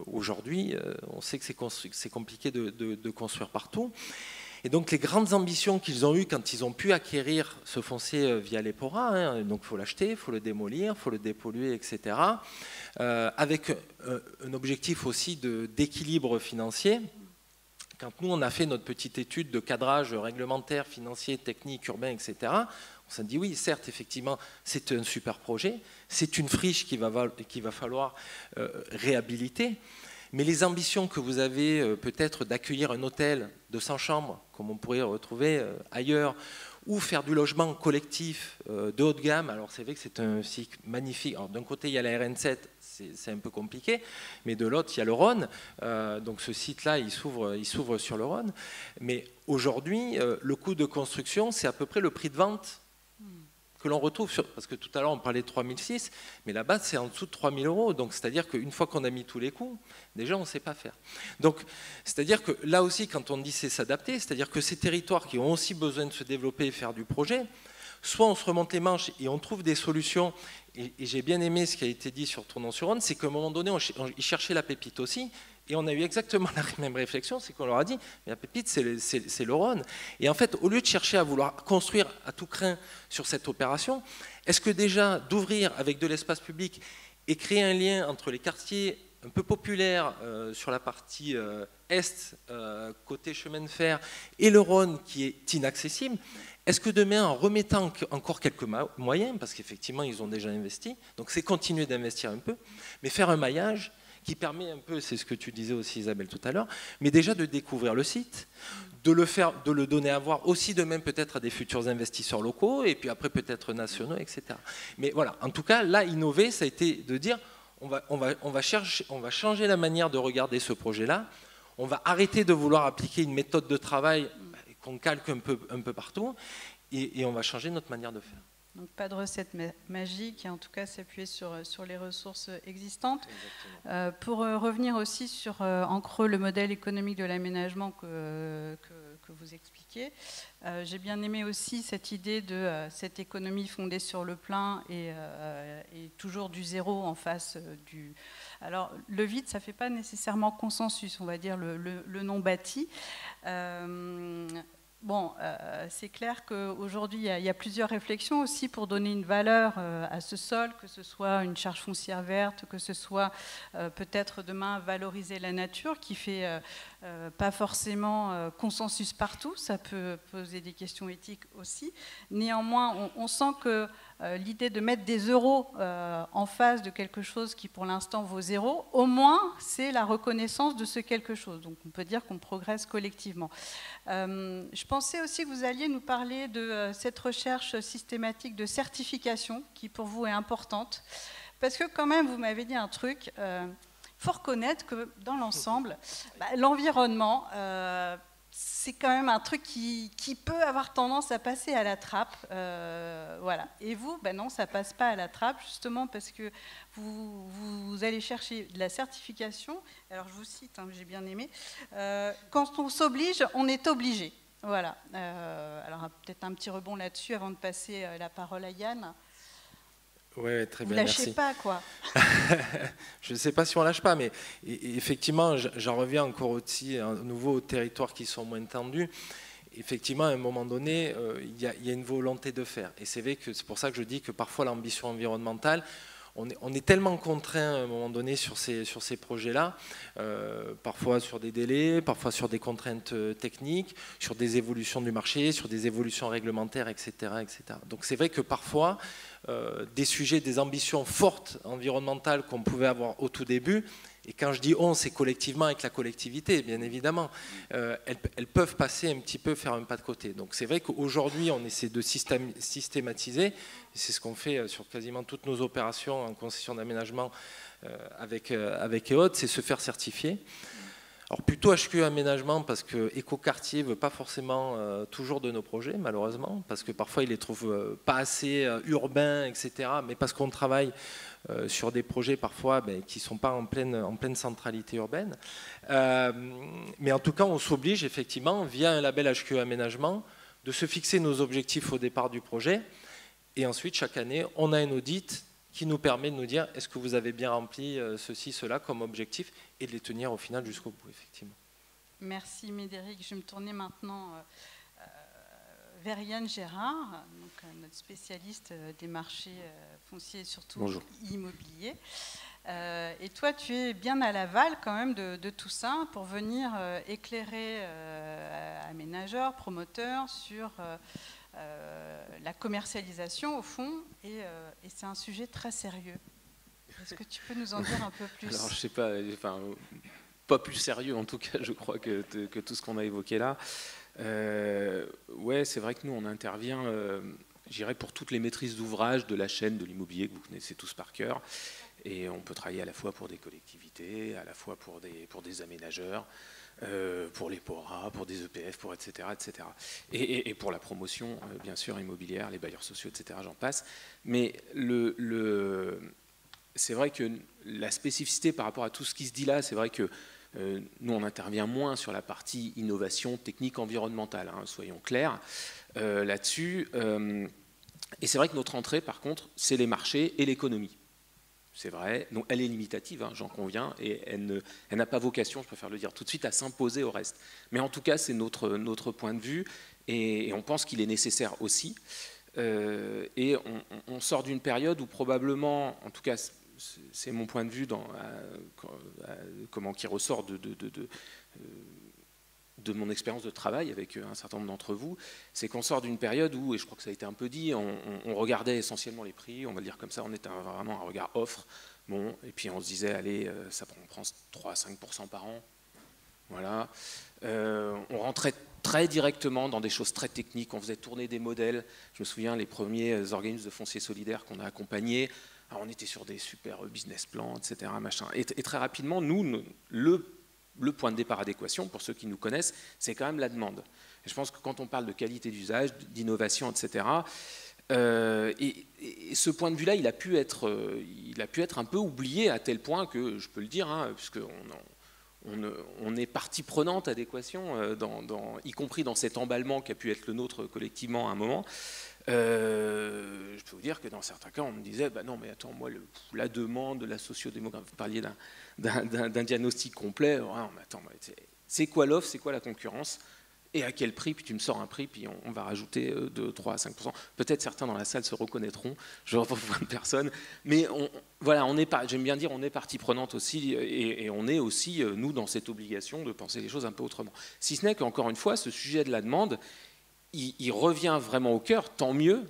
aujourd'hui, on sait que c'est compliqué de construire partout. Et donc les grandes ambitions qu'ils ont eues quand ils ont pu acquérir ce foncier via l'EPORA, hein, donc il faut l'acheter, il faut le démolir, il faut le dépolluer, etc., avec un objectif aussi d'équilibre financier. Quand nous on a fait notre petite étude de cadrage réglementaire, financier, technique, urbain, etc., on s'est dit oui, certes, effectivement, c'est un super projet, c'est une friche qu'il va falloir réhabiliter. Mais les ambitions que vous avez peut-être d'accueillir un hôtel de 100 chambres, comme on pourrait retrouver ailleurs, ou faire du logement collectif de haut de gamme, alors c'est vrai que c'est un cycle magnifique. D'un côté, il y a la RN7, c'est un peu compliqué, mais de l'autre, il y a le Rhône. Donc ce site-là, il s'ouvre sur le Rhône. Mais aujourd'hui, le coût de construction, c'est à peu près le prix de vente que l'on retrouve, parce que tout à l'heure on parlait de 3006, mais là-bas c'est en dessous de 3000 €, donc c'est-à-dire qu'une fois qu'on a mis tous les coûts, déjà on ne sait pas faire. Donc c'est-à-dire que là aussi quand on dit c'est s'adapter, c'est-à-dire que ces territoires qui ont aussi besoin de se développer et faire du projet, soit on se remonte les manches et on trouve des solutions, et j'ai bien aimé ce qui a été dit sur Tournon-sur-Rhône, c'est qu'à un moment donné ils cherchaient la pépite aussi, et on a eu exactement la même réflexion, c'est qu'on leur a dit, mais la pépite, c'est le Rhône. Et en fait, au lieu de chercher à vouloir construire à tout crin sur cette opération, est-ce que déjà d'ouvrir avec de l'espace public et créer un lien entre les quartiers un peu populaires sur la partie est, côté chemin de fer, et le Rhône qui est inaccessible, est-ce que demain, en remettant encore quelques moyens, parce qu'effectivement, ils ont déjà investi, donc c'est continuer d'investir un peu, mais faire un maillage qui permet un peu, c'est ce que tu disais aussi Isabelle tout à l'heure, mais déjà de découvrir le site, de le donner à voir aussi de même peut-être à des futurs investisseurs locaux et puis après peut-être nationaux, etc. Mais voilà, en tout cas, là, innover, ça a été de dire on va changer la manière de regarder ce projet-là, on va arrêter de vouloir appliquer une méthode de travail qu'on calque un peu partout et on va changer notre manière de faire. Donc pas de recette magique, et en tout cas s'appuyer sur les ressources existantes. Pour revenir aussi sur en creux le modèle économique de l'aménagement que vous expliquez, j'ai bien aimé aussi cette idée de cette économie fondée sur le plein et toujours du zéro en face du... Alors le vide, ça ne fait pas nécessairement consensus, on va dire le non bâti. Bon, c'est clair qu'aujourd'hui, il y a plusieurs réflexions aussi pour donner une valeur à ce sol, que ce soit une charge foncière verte, que ce soit peut-être demain valoriser la nature, qui fait pas forcément consensus partout, ça peut poser des questions éthiques aussi. Néanmoins, on sent que l'idée de mettre des euros en face de quelque chose qui pour l'instant vaut zéro, au moins c'est la reconnaissance de ce quelque chose. Donc on peut dire qu'on progresse collectivement. Je pensais aussi que vous alliez nous parler de cette recherche systématique de certification qui pour vous est importante. Parce que quand même, vous m'avez dit un truc, faut reconnaître que dans l'ensemble, l'environnement, c'est quand même un truc qui peut avoir tendance à passer à la trappe. Voilà. Et vous, non, ça ne passe pas à la trappe, justement parce que vous allez chercher de la certification. Alors, je vous cite, j'ai bien aimé. Quand on s'oblige, on est obligé. Voilà. Alors, peut-être un petit rebond là-dessus avant de passer la parole à Yann. Oui, très bien, merci. Vous lâchez pas, quoi. Je ne sais pas si on lâche pas, mais effectivement, j'en reviens encore aussi à nouveau aux territoires qui sont moins tendus. Effectivement, à un moment donné, il y a une volonté de faire. Et c'est vrai que c'est pour ça que je dis que parfois l'ambition environnementale, on est tellement contraint à un moment donné sur ces projets-là, parfois sur des délais, parfois sur des contraintes techniques, sur des évolutions du marché, sur des évolutions réglementaires, etc. etc. Donc c'est vrai que parfois, des sujets, des ambitions fortes environnementales qu'on pouvait avoir au tout début, et quand je dis on, c'est collectivement avec la collectivité, bien évidemment, elles peuvent passer un petit peu, faire un pas de côté. Donc c'est vrai qu'aujourd'hui, on essaie de systématiser, et c'est ce qu'on fait sur quasiment toutes nos opérations en concession d'aménagement avec EOD, c'est se faire certifier. Alors plutôt HQE aménagement parce que Écoquartier ne veut pas forcément toujours de nos projets, malheureusement, parce que parfois ils les trouvent pas assez urbains, etc. Mais parce qu'on travaille sur des projets parfois qui ne sont pas en pleine centralité urbaine. Mais en tout cas, on s'oblige effectivement, via un label HQE aménagement, de se fixer nos objectifs au départ du projet. Et ensuite, chaque année, on a un audit qui nous permet de nous dire est-ce que vous avez bien rempli ceci, cela comme objectif et de les tenir au final jusqu'au bout, effectivement. Merci Médéric. Je vais me tourner maintenant vers Yann Gérard, donc, notre spécialiste des marchés fonciers et surtout Bonjour. immobiliers. Et toi, tu es bien à l'aval quand même de tout ça pour venir éclairer aménageurs, promoteurs sur la commercialisation au fond, et c'est un sujet très sérieux. Est-ce que tu peux nous en dire un peu plus? Alors je sais pas, enfin, pas plus sérieux en tout cas, je crois que tout ce qu'on a évoqué là. Ouais, c'est vrai que nous on intervient, j'irais pour toutes les maîtrises d'ouvrage de la chaîne de l'immobilier que vous connaissez tous par cœur, et on peut travailler à la fois pour des collectivités, à la fois pour des aménageurs. Pour les PORA, pour des EPF, pour etc. etc. Et pour la promotion, bien sûr, immobilière, les bailleurs sociaux, etc. J'en passe. Mais c'est vrai que la spécificité par rapport à tout ce qui se dit là, c'est vrai que nous, on intervient moins sur la partie innovation technique environnementale, hein, soyons clairs là-dessus. Et c'est vrai que notre entrée, par contre, c'est les marchés et l'économie. C'est vrai, donc elle est limitative, hein, j'en conviens, et elle n'a pas vocation, je préfère le dire tout de suite, à s'imposer au reste. Mais en tout cas, c'est notre point de vue, et on pense qu'il est nécessaire aussi. Et on sort d'une période où probablement, en tout cas, c'est mon point de vue qui ressort de mon expérience de travail avec un certain nombre d'entre vous, c'est qu'on sort d'une période où, et je crois que ça a été un peu dit, on regardait essentiellement les prix, on va le dire comme ça, on était vraiment un regard offre, Bon, et puis on se disait, allez, on prend 3 à 5% par an. Voilà. On rentrait très directement dans des choses très techniques. On faisait tourner des modèles. Je me souviens, les premiers organismes de foncier solidaire qu'on a accompagnés, alors on était sur des super business plans, etc. Machin. Et très rapidement, nous, le point de départ adéquation, pour ceux qui nous connaissent, c'est quand même la demande. Et je pense que quand on parle de qualité d'usage, d'innovation, etc., et ce point de vue-là, il a pu être un peu oublié à tel point que, je peux le dire, hein, puisqu'on est partie prenante adéquation, y compris dans cet emballement qui a pu être le nôtre collectivement à un moment. Je peux vous dire que dans certains cas, on me disait, bah non, mais attends, moi, la demande, la sociodémographie, vous parliez d'un diagnostic complet, ouais, mais attends, c'est quoi l'offre, c'est quoi la concurrence, et à quel prix, puis tu me sors un prix, puis on va rajouter de 3 à 5%. Peut-être certains dans la salle se reconnaîtront, je vois plein de personnes, mais voilà, j'aime bien dire, on est partie prenante aussi, et on est aussi, nous, dans cette obligation de penser les choses un peu autrement. Si ce n'est qu'encore une fois, ce sujet de la demande, il revient vraiment au cœur, tant mieux.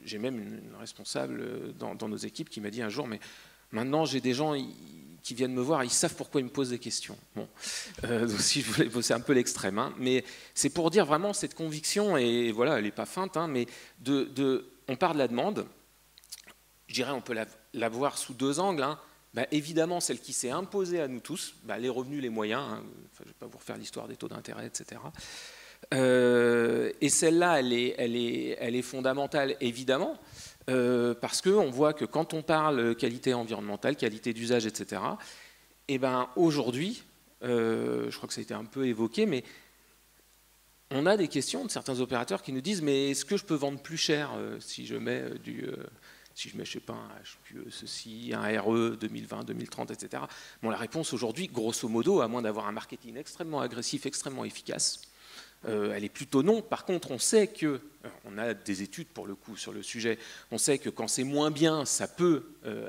J'ai même une responsable dans nos équipes qui m'a dit un jour, mais maintenant j'ai des gens qui viennent me voir, ils savent pourquoi ils me posent des questions. Bon, donc si je voulais bosser un peu l'extrême, hein, mais c'est pour dire vraiment cette conviction, et voilà, elle n'est pas feinte, hein, mais on part de la demande, je dirais on peut la voir sous 2 angles. Hein. Bah, évidemment, celle qui s'est imposée à nous tous, bah, les revenus, les moyens, hein, enfin, je ne vais pas vous refaire l'histoire des taux d'intérêt, etc. Et celle-là, elle est fondamentale, évidemment, parce qu'on voit que quand on parle qualité environnementale, qualité d'usage, etc., et ben aujourd'hui, je crois que ça a été un peu évoqué, mais on a des questions de certains opérateurs qui nous disent, mais est-ce que je peux vendre plus cher si je mets si je mets, je sais pas, ceci, un RE 2020, 2030, etc. Bon, la réponse aujourd'hui, grosso modo, à moins d'avoir un marketing extrêmement agressif, extrêmement efficace, elle est plutôt non. Par contre, on sait que, on a des études pour le coup sur le sujet, on sait que quand c'est moins bien, ça peut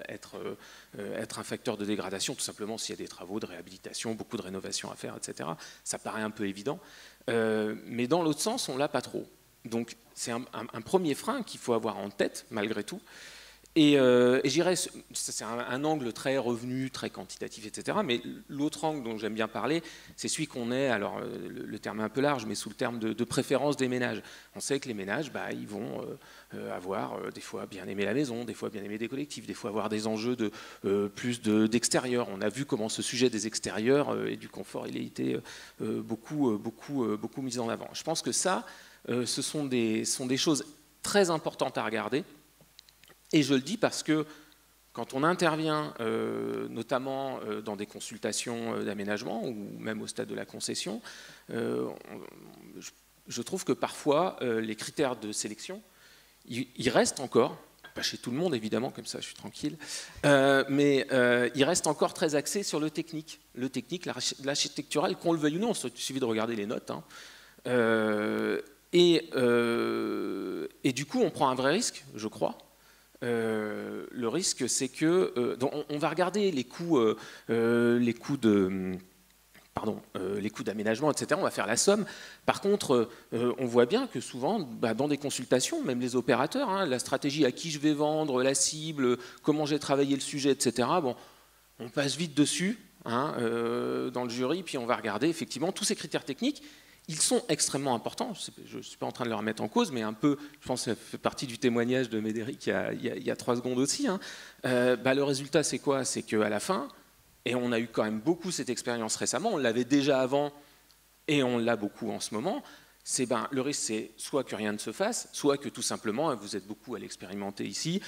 être un facteur de dégradation, tout simplement s'il y a des travaux de réhabilitation, beaucoup de rénovation à faire, etc. Ça paraît un peu évident. Mais dans l'autre sens, on ne l'a pas trop. Donc c'est un premier frein qu'il faut avoir en tête, malgré tout. Et je dirais, c'est un angle très revenu, très quantitatif, etc. Mais l'autre angle dont j'aime bien parler, c'est celui qu'on est, alors le terme est un peu large, mais sous le terme de préférence des ménages. On sait que les ménages, bah, ils vont avoir des fois bien aimer la maison, des fois bien aimer des collectifs, des fois avoir des enjeux plus d'extérieur. On a vu comment ce sujet des extérieurs et du confort, il a été beaucoup mis en avant. Je pense que ça, ce sont des choses très importantes à regarder. Et je le dis parce que quand on intervient notamment dans des consultations d'aménagement ou même au stade de la concession, je trouve que parfois les critères de sélection, ils restent encore, pas chez tout le monde évidemment, comme ça je suis tranquille, mais ils restent encore très axés sur le technique, l'architectural, qu'on le veuille ou non, il suffit de regarder les notes. Hein. Et du coup on prend un vrai risque, je crois. Le risque, c'est que on va regarder les coûts d'aménagement, etc. On va faire la somme. Par contre, on voit bien que souvent, dans des consultations, même les opérateurs, hein, la stratégie à qui je vais vendre, la cible, comment j'ai travaillé le sujet, etc. Bon, on passe vite dessus hein, dans le jury, puis on va regarder effectivement tous ces critères techniques. Ils sont extrêmement importants, je ne suis pas en train de le remettre en cause, mais un peu, je pense que ça fait partie du témoignage de Médéric il y a 3 secondes aussi. Hein. Le résultat, c'est quoi? C'est qu'à la fin, et on a eu quand même beaucoup cette expérience récemment, on l'avait déjà avant et on l'a beaucoup en ce moment, le risque, c'est soit que rien ne se fasse, soit que tout simplement, vous êtes beaucoup à l'expérimenter ici,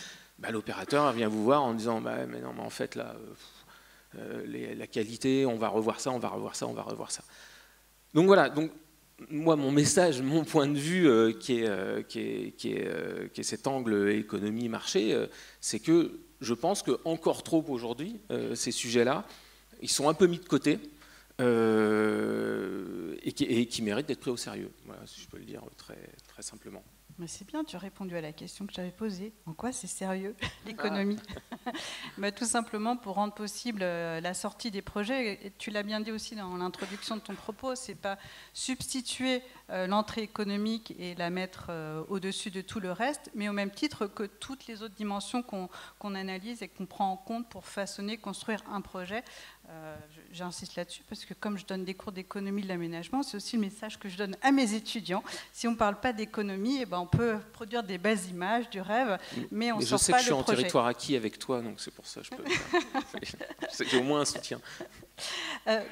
l'opérateur vient vous voir en disant mais non, mais en fait, là, la qualité, on va revoir ça, on va revoir ça, on va revoir ça. Donc voilà, donc, moi, mon message, mon point de vue, qui est cet angle économie-marché, c'est que je pense qu'encore trop aujourd'hui, ces sujets-là, ils sont un peu mis de côté et qui méritent d'être pris au sérieux, voilà, si je peux le dire très, très simplement. Mais c'est bien, tu as répondu à la question que j'avais posée. En quoi c'est sérieux, l'économie? Tout simplement pour rendre possible la sortie des projets. Et tu l'as bien dit aussi dans l'introduction de ton propos, c'est pas substituer l'entrée économique et la mettre au-dessus de tout le reste, mais au même titre que toutes les autres dimensions qu'on analyse et qu'on prend en compte pour façonner, construire un projet. J'insiste là-dessus parce que comme je donne des cours d'économie de l'aménagement, c'est aussi le message que je donne à mes étudiants. Si on ne parle pas d'économie, on peut produire des belles images, du rêve, mais on ne sort pas le projet. Je sais que je suis en territoire acquis avec toi, donc c'est pour ça que je peux. J'ai au moins un soutien.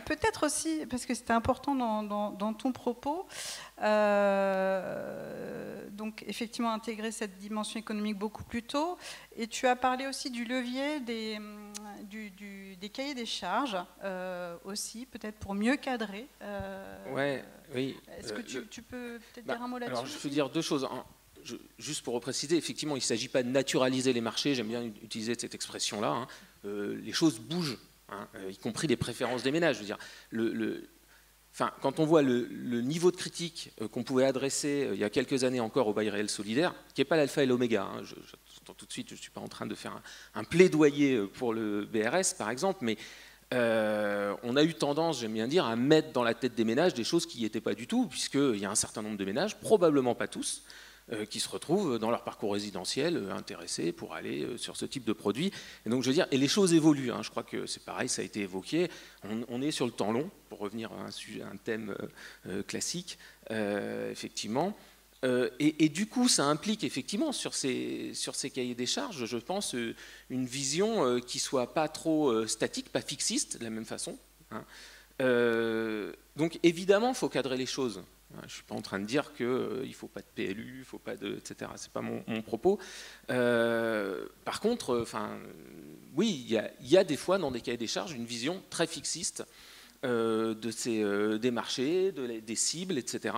Peut-être aussi, parce que c'était important dans ton propos, donc effectivement intégrer cette dimension économique beaucoup plus tôt. Et tu as parlé aussi du levier des cahiers des charges aussi, peut-être pour mieux cadrer. Oui. Est-ce que tu peux peut-être dire un mot là-dessus? Alors je peux dire deux choses. Juste pour préciser, effectivement, il ne s'agit pas de naturaliser les marchés, j'aime bien utiliser cette expression-là. Les choses bougent, y compris les préférences des ménages. Je veux dire, quand on voit le niveau de critique qu'on pouvait adresser il y a quelques années encore au bail réel solidaire, qui n'est pas l'alpha et l'oméga, tout de suite, je ne suis pas en train de faire un plaidoyer pour le BRS, par exemple, mais on a eu tendance, j'aime bien dire, à mettre dans la tête des ménages des choses qui n'y étaient pas du tout, puisqu'il y a un certain nombre de ménages, probablement pas tous, qui se retrouvent dans leur parcours résidentiel intéressés pour aller sur ce type de produit. Et donc, je veux dire, et les choses évoluent. Je crois que c'est pareil, ça a été évoqué. On est sur le temps long, pour revenir à un thème classique, effectivement. Et du coup, ça implique effectivement sur ces cahiers des charges, je pense, une vision qui soit pas trop statique, pas fixiste, de la même façon. Donc évidemment, il faut cadrer les choses. Je ne suis pas en train de dire qu'il ne faut pas de PLU, il ne faut pas de... etc. Ce n'est pas mon propos. Par contre, oui, il y a des fois dans des cahiers des charges une vision très fixiste des marchés, des cibles, etc.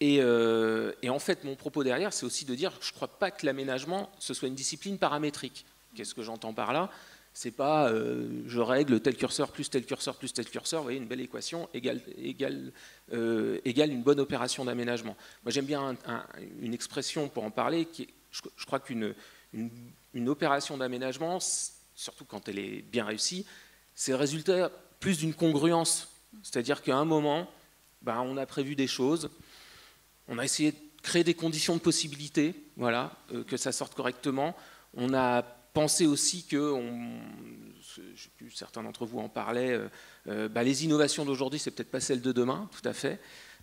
Et en fait, mon propos derrière, c'est aussi de dire que je ne crois pas que l'aménagement, ce soit une discipline paramétrique. Qu'est-ce que j'entends par là? C'est pas je règle tel curseur plus tel curseur plus tel curseur, vous voyez, une belle équation égale une bonne opération d'aménagement. Moi, j'aime bien une expression pour en parler, je crois qu'une opération d'aménagement, surtout quand elle est bien réussie, c'est le résultat plus d'une congruence. C'est-à-dire qu'à un moment, on a prévu des choses, on a essayé de créer des conditions de possibilité, voilà, que ça sorte correctement. On a pensé aussi que, certains d'entre vous en parlaient, les innovations d'aujourd'hui, c'est peut-être pas celles de demain, tout à fait.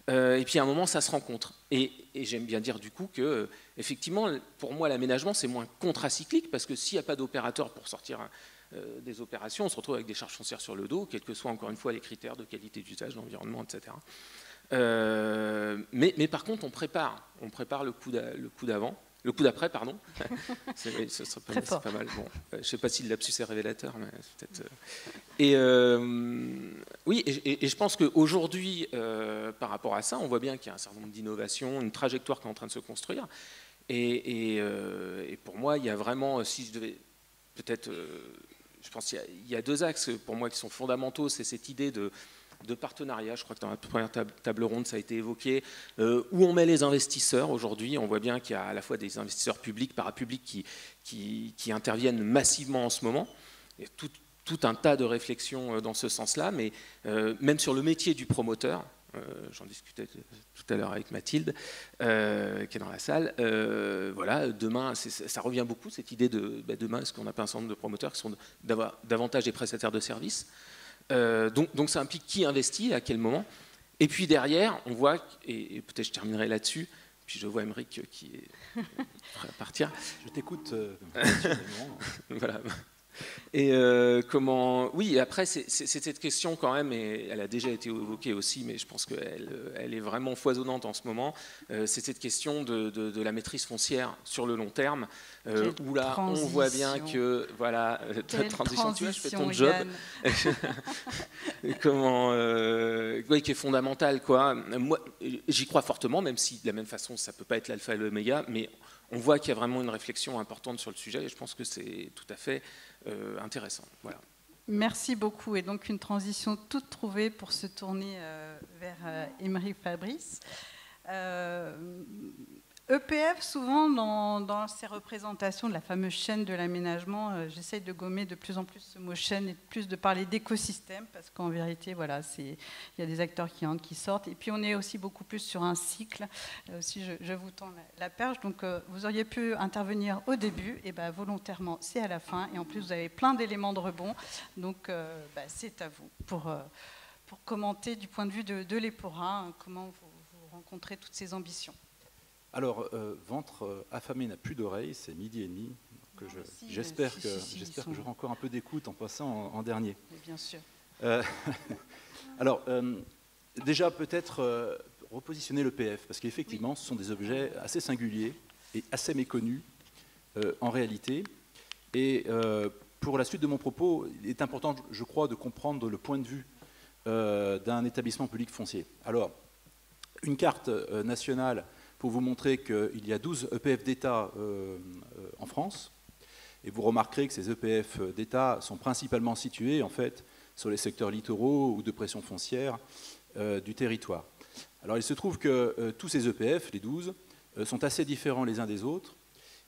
Et puis à un moment, ça se rencontre. Et j'aime bien dire du coup que, effectivement, pour moi, l'aménagement, c'est moins contracyclique, parce que s'il n'y a pas d'opérateur pour sortir des opérations, on se retrouve avec des charges foncières sur le dos, quels que soient encore une fois les critères de qualité d'usage, d'environnement, etc. Mais par contre, on prépare le coup d'avant. Le coup d'après, pardon. Ce serait pas mal. Bon, je ne sais pas si le lapsus est révélateur, mais peut-être. Oui, et je pense qu'aujourd'hui, par rapport à ça, on voit bien qu'il y a un certain nombre d'innovations, une trajectoire qui est en train de se construire. Et pour moi, il y a vraiment, si je devais peut-être, je pense qu'il y a deux axes pour moi qui sont fondamentaux. C'est cette idée de partenariat, je crois que dans la première table ronde ça a été évoqué, où on met les investisseurs aujourd'hui. On voit bien qu'il y a à la fois des investisseurs publics, parapublics qui interviennent massivement en ce moment. Il y a tout un tas de réflexions dans ce sens-là, mais même sur le métier du promoteur, j'en discutais tout à l'heure avec Mathilde, qui est dans la salle, voilà, demain, ça revient beaucoup, cette idée de demain, est-ce qu'on n'a pas un certain nombre de promoteurs qui sont davantage des prestataires de services? Donc ça implique qui investit, à quel moment. Et puis derrière, on voit, et peut-être je terminerai là-dessus, puis je vois Émeric qui est prêt à partir. Je t'écoute. Voilà. Et oui, après, c'est cette question quand même, et elle a déjà été évoquée aussi, mais je pense qu'elle est vraiment foisonnante en ce moment. C'est cette question de la maîtrise foncière sur le long terme, où là, on voit bien que, voilà, transition, tu vois, je fais ton job. Oui, qui est fondamental, quoi. Moi, j'y crois fortement, même si de la même façon, ça ne peut pas être l'alpha et l'oméga, mais on voit qu'il y a vraiment une réflexion importante sur le sujet, et je pense que c'est tout à fait intéressant. Voilà. Merci beaucoup. Et donc une transition toute trouvée pour se tourner vers Émeric Fabrice. EPF, souvent, dans ces représentations de la fameuse chaîne de l'aménagement, j'essaye de gommer de plus en plus ce mot chaîne et plus de parler d'écosystème, parce qu'en vérité, voilà, il y a des acteurs qui entrent, qui sortent. Et puis, on est aussi beaucoup plus sur un cycle. Là aussi, je vous tends la perche. Donc, vous auriez pu intervenir au début, et ben, volontairement, c'est à la fin. Et en plus, vous avez plein d'éléments de rebond. Donc, c'est à vous pour commenter du point de vue de l'EPORA, comment vous rencontrez toutes ces ambitions. Alors, ventre affamé n'a plus d'oreilles, c'est 12h30. J'espère que j'aurai encore un peu d'écoute en passant en dernier. Mais bien sûr. Alors, déjà peut-être repositionner l'EPF, parce qu'effectivement, ce sont des objets assez singuliers et assez méconnus en réalité. Et pour la suite de mon propos, il est important, je crois, de comprendre le point de vue d'un établissement public foncier. Alors, une carte nationale pour vous montrer qu'il y a 12 EPF d'État en France. Et vous remarquerez que ces EPF d'État sont principalement situés en fait, sur les secteurs littoraux ou de pression foncière du territoire. Alors il se trouve que tous ces EPF, les 12, sont assez différents les uns des autres.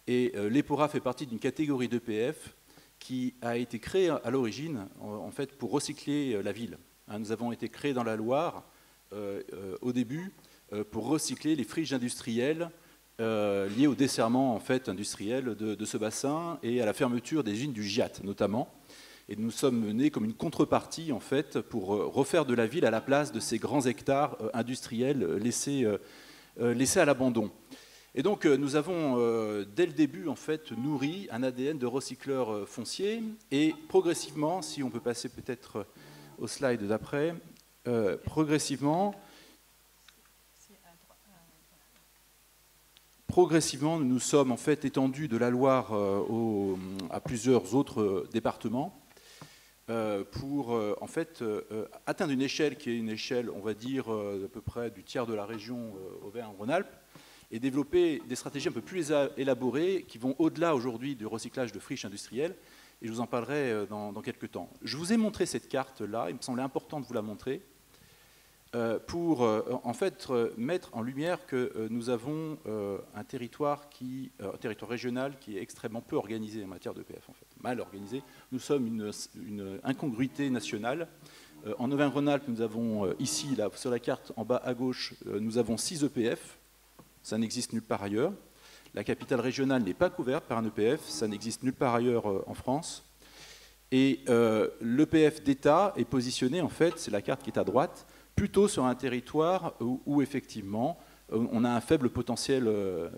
Et l'EPORA fait partie d'une catégorie d'EPF qui a été créée à l'origine en fait, pour recycler la ville. Nous avons été créés dans la Loire au début pour recycler les friches industrielles liées au desserrement en fait, industriel de ce bassin et à la fermeture des usines du GIAT notamment. Et nous sommes nés comme une contrepartie en fait, pour refaire de la ville à la place de ces grands hectares industriels laissés à l'abandon. Et donc nous avons dès le début en fait, nourri un ADN de recycleurs fonciers et progressivement, si on peut passer peut-être au slide d'après, progressivement, nous nous sommes en fait étendus de la Loire à plusieurs autres départements pour en fait atteindre une échelle qui est une échelle, on va dire, à peu près du tiers de la région Auvergne-Rhône-Alpes et développer des stratégies un peu plus élaborées qui vont au-delà aujourd'hui du recyclage de friches industrielles. Et je vous en parlerai dans quelques temps. Je vous ai montré cette carte-là, il me semblait important de vous la montrer, pour en fait mettre en lumière que nous avons un territoire régional qui est extrêmement peu organisé en matière d'EPF, en fait, mal organisé. Nous sommes une incongruité nationale. En Auvergne-Rhône-Alpes, nous avons ici, là, sur la carte en bas à gauche, nous avons 6 EPF, ça n'existe nulle part ailleurs. La capitale régionale n'est pas couverte par un EPF, ça n'existe nulle part ailleurs en France. Et l'EPF d'État est positionné, en fait, c'est la carte qui est à droite, plutôt sur un territoire où effectivement, on a un faible potentiel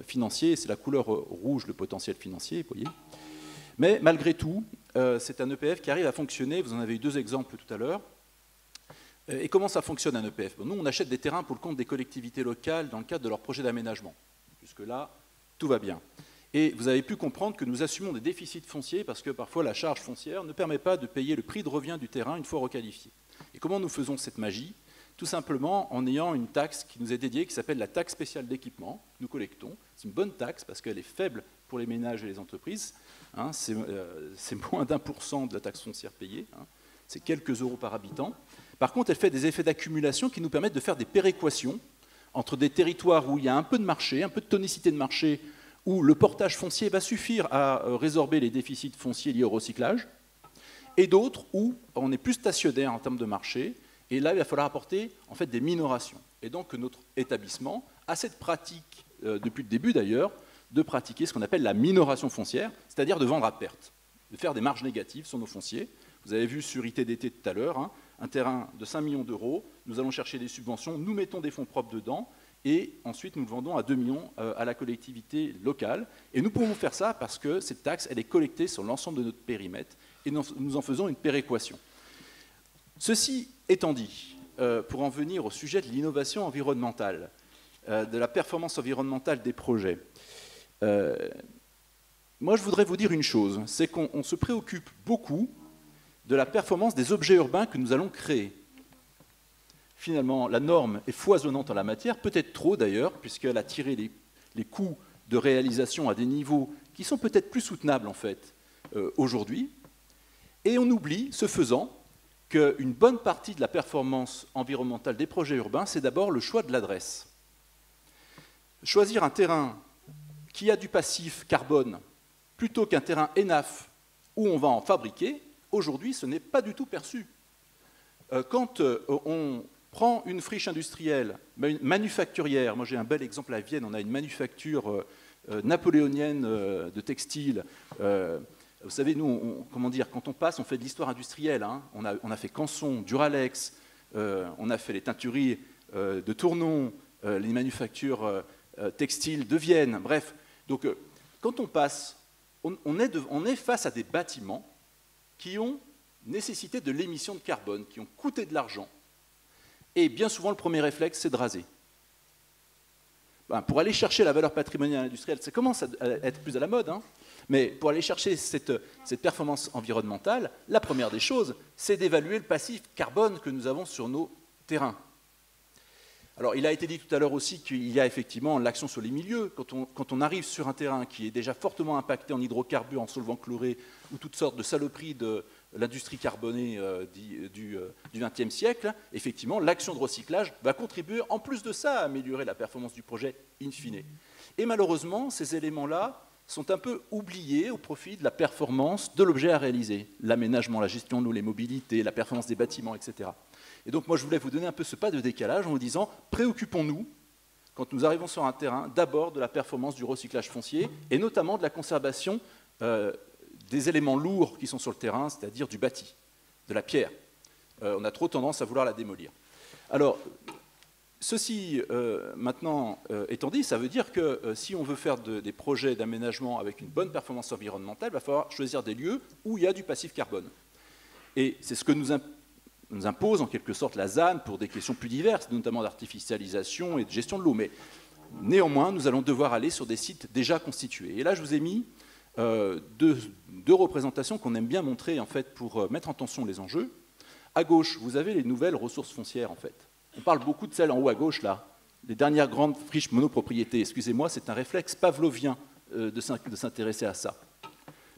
financier, c'est la couleur rouge, le potentiel financier, vous voyez. Mais malgré tout, c'est un EPF qui arrive à fonctionner, vous en avez eu 2 exemples tout à l'heure. Et comment ça fonctionne un EPF? Nous, on achète des terrains pour le compte des collectivités locales dans le cadre de leur projet d'aménagement. Jusque-là, tout va bien. Et vous avez pu comprendre que nous assumons des déficits fonciers parce que parfois la charge foncière ne permet pas de payer le prix de revient du terrain une fois requalifié. Et comment nous faisons cette magie? Tout simplement en ayant une taxe qui nous est dédiée, qui s'appelle la taxe spéciale d'équipement. Nous collectons. C'est une bonne taxe parce qu'elle est faible pour les ménages et les entreprises. C'est moins d'1% de la taxe foncière payée. C'est quelques euros par habitant. Par contre, elle fait des effets d'accumulation qui nous permettent de faire des péréquations entre des territoires où il y a un peu de marché, un peu de tonicité de marché, où le portage foncier va suffire à résorber les déficits fonciers liés au recyclage, et d'autres où on est plus stationnaire en termes de marché, et là, il va falloir apporter en fait, des minorations. Et donc, notre établissement a cette pratique, depuis le début d'ailleurs, de pratiquer ce qu'on appelle la minoration foncière, c'est-à-dire de vendre à perte, de faire des marges négatives sur nos fonciers. Vous avez vu sur ITDT tout à l'heure, un terrain de 5 millions d'euros, nous allons chercher des subventions, nous mettons des fonds propres dedans, et ensuite nous le vendons à 2 millions à la collectivité locale. Et nous pouvons faire ça parce que cette taxe, elle est collectée sur l'ensemble de notre périmètre, et nous en faisons une péréquation. Ceci étant dit, pour en venir au sujet de l'innovation environnementale, de la performance environnementale des projets, moi je voudrais vous dire une chose, c'est qu'on se préoccupe beaucoup de la performance des objets urbains que nous allons créer. Finalement, la norme est foisonnante en la matière, peut-être trop d'ailleurs, puisqu'elle a tiré les coûts de réalisation à des niveaux qui sont peut-être plus soutenables en fait aujourd'hui, et on oublie, ce faisant, qu'une bonne partie de la performance environnementale des projets urbains, c'est d'abord le choix de l'adresse. Choisir un terrain qui a du passif carbone plutôt qu'un terrain ENAF où on va en fabriquer, aujourd'hui, ce n'est pas du tout perçu. Quand on prend une friche industrielle, manufacturière, moi j'ai un bel exemple à Vienne, on a une manufacture napoléonienne de textile. Vous savez, nous, comment dire, quand on passe, on fait de l'histoire industrielle. Hein. On a fait Canson, Duralex, on a fait les teintureries de Tournon, les manufactures textiles de Vienne. Bref, donc quand on passe, on est face à des bâtiments qui ont nécessité de l'émission de carbone, qui ont coûté de l'argent. Et bien souvent, le premier réflexe, c'est de raser. Pour aller chercher la valeur patrimoniale industrielle, ça commence à être plus à la mode, hein, mais pour aller chercher cette performance environnementale, la première des choses, c'est d'évaluer le passif carbone que nous avons sur nos terrains. Alors, il a été dit tout à l'heure aussi qu'il y a effectivement l'action sur les milieux. Quand on arrive sur un terrain qui est déjà fortement impacté en hydrocarbures, en solvants chlorés ou toutes sortes de saloperies de l'industrie carbonée du XXe siècle, effectivement, l'action de recyclage va contribuer, en plus de ça, à améliorer la performance du projet in fine. Et malheureusement, ces éléments-là sont un peu oubliés au profit de la performance de l'objet à réaliser. L'aménagement, la gestion de l'eau, les mobilités, la performance des bâtiments, etc. Et donc moi, je voulais vous donner un peu ce pas de décalage en vous disant, préoccupons-nous, quand nous arrivons sur un terrain, d'abord de la performance du recyclage foncier, et notamment de la conservation des éléments lourds qui sont sur le terrain, c'est-à-dire du bâti, de la pierre. On a trop tendance à vouloir la démolir. Alors, ceci maintenant étant dit, ça veut dire que si on veut faire des projets d'aménagement avec une bonne performance environnementale, il va falloir choisir des lieux où il y a du passif carbone. Et c'est ce que nous impose en quelque sorte la ZAN pour des questions plus diverses, notamment d'artificialisation et de gestion de l'eau. Mais néanmoins, nous allons devoir aller sur des sites déjà constitués. Et là, je vous ai mis deux représentations qu'on aime bien montrer en fait, pour mettre en tension les enjeux. À gauche, vous avez les nouvelles ressources foncières en fait. On parle beaucoup de celles en haut à gauche là, les dernières grandes friches monopropriétés. Excusez-moi, c'est un réflexe pavlovien de s'intéresser à ça.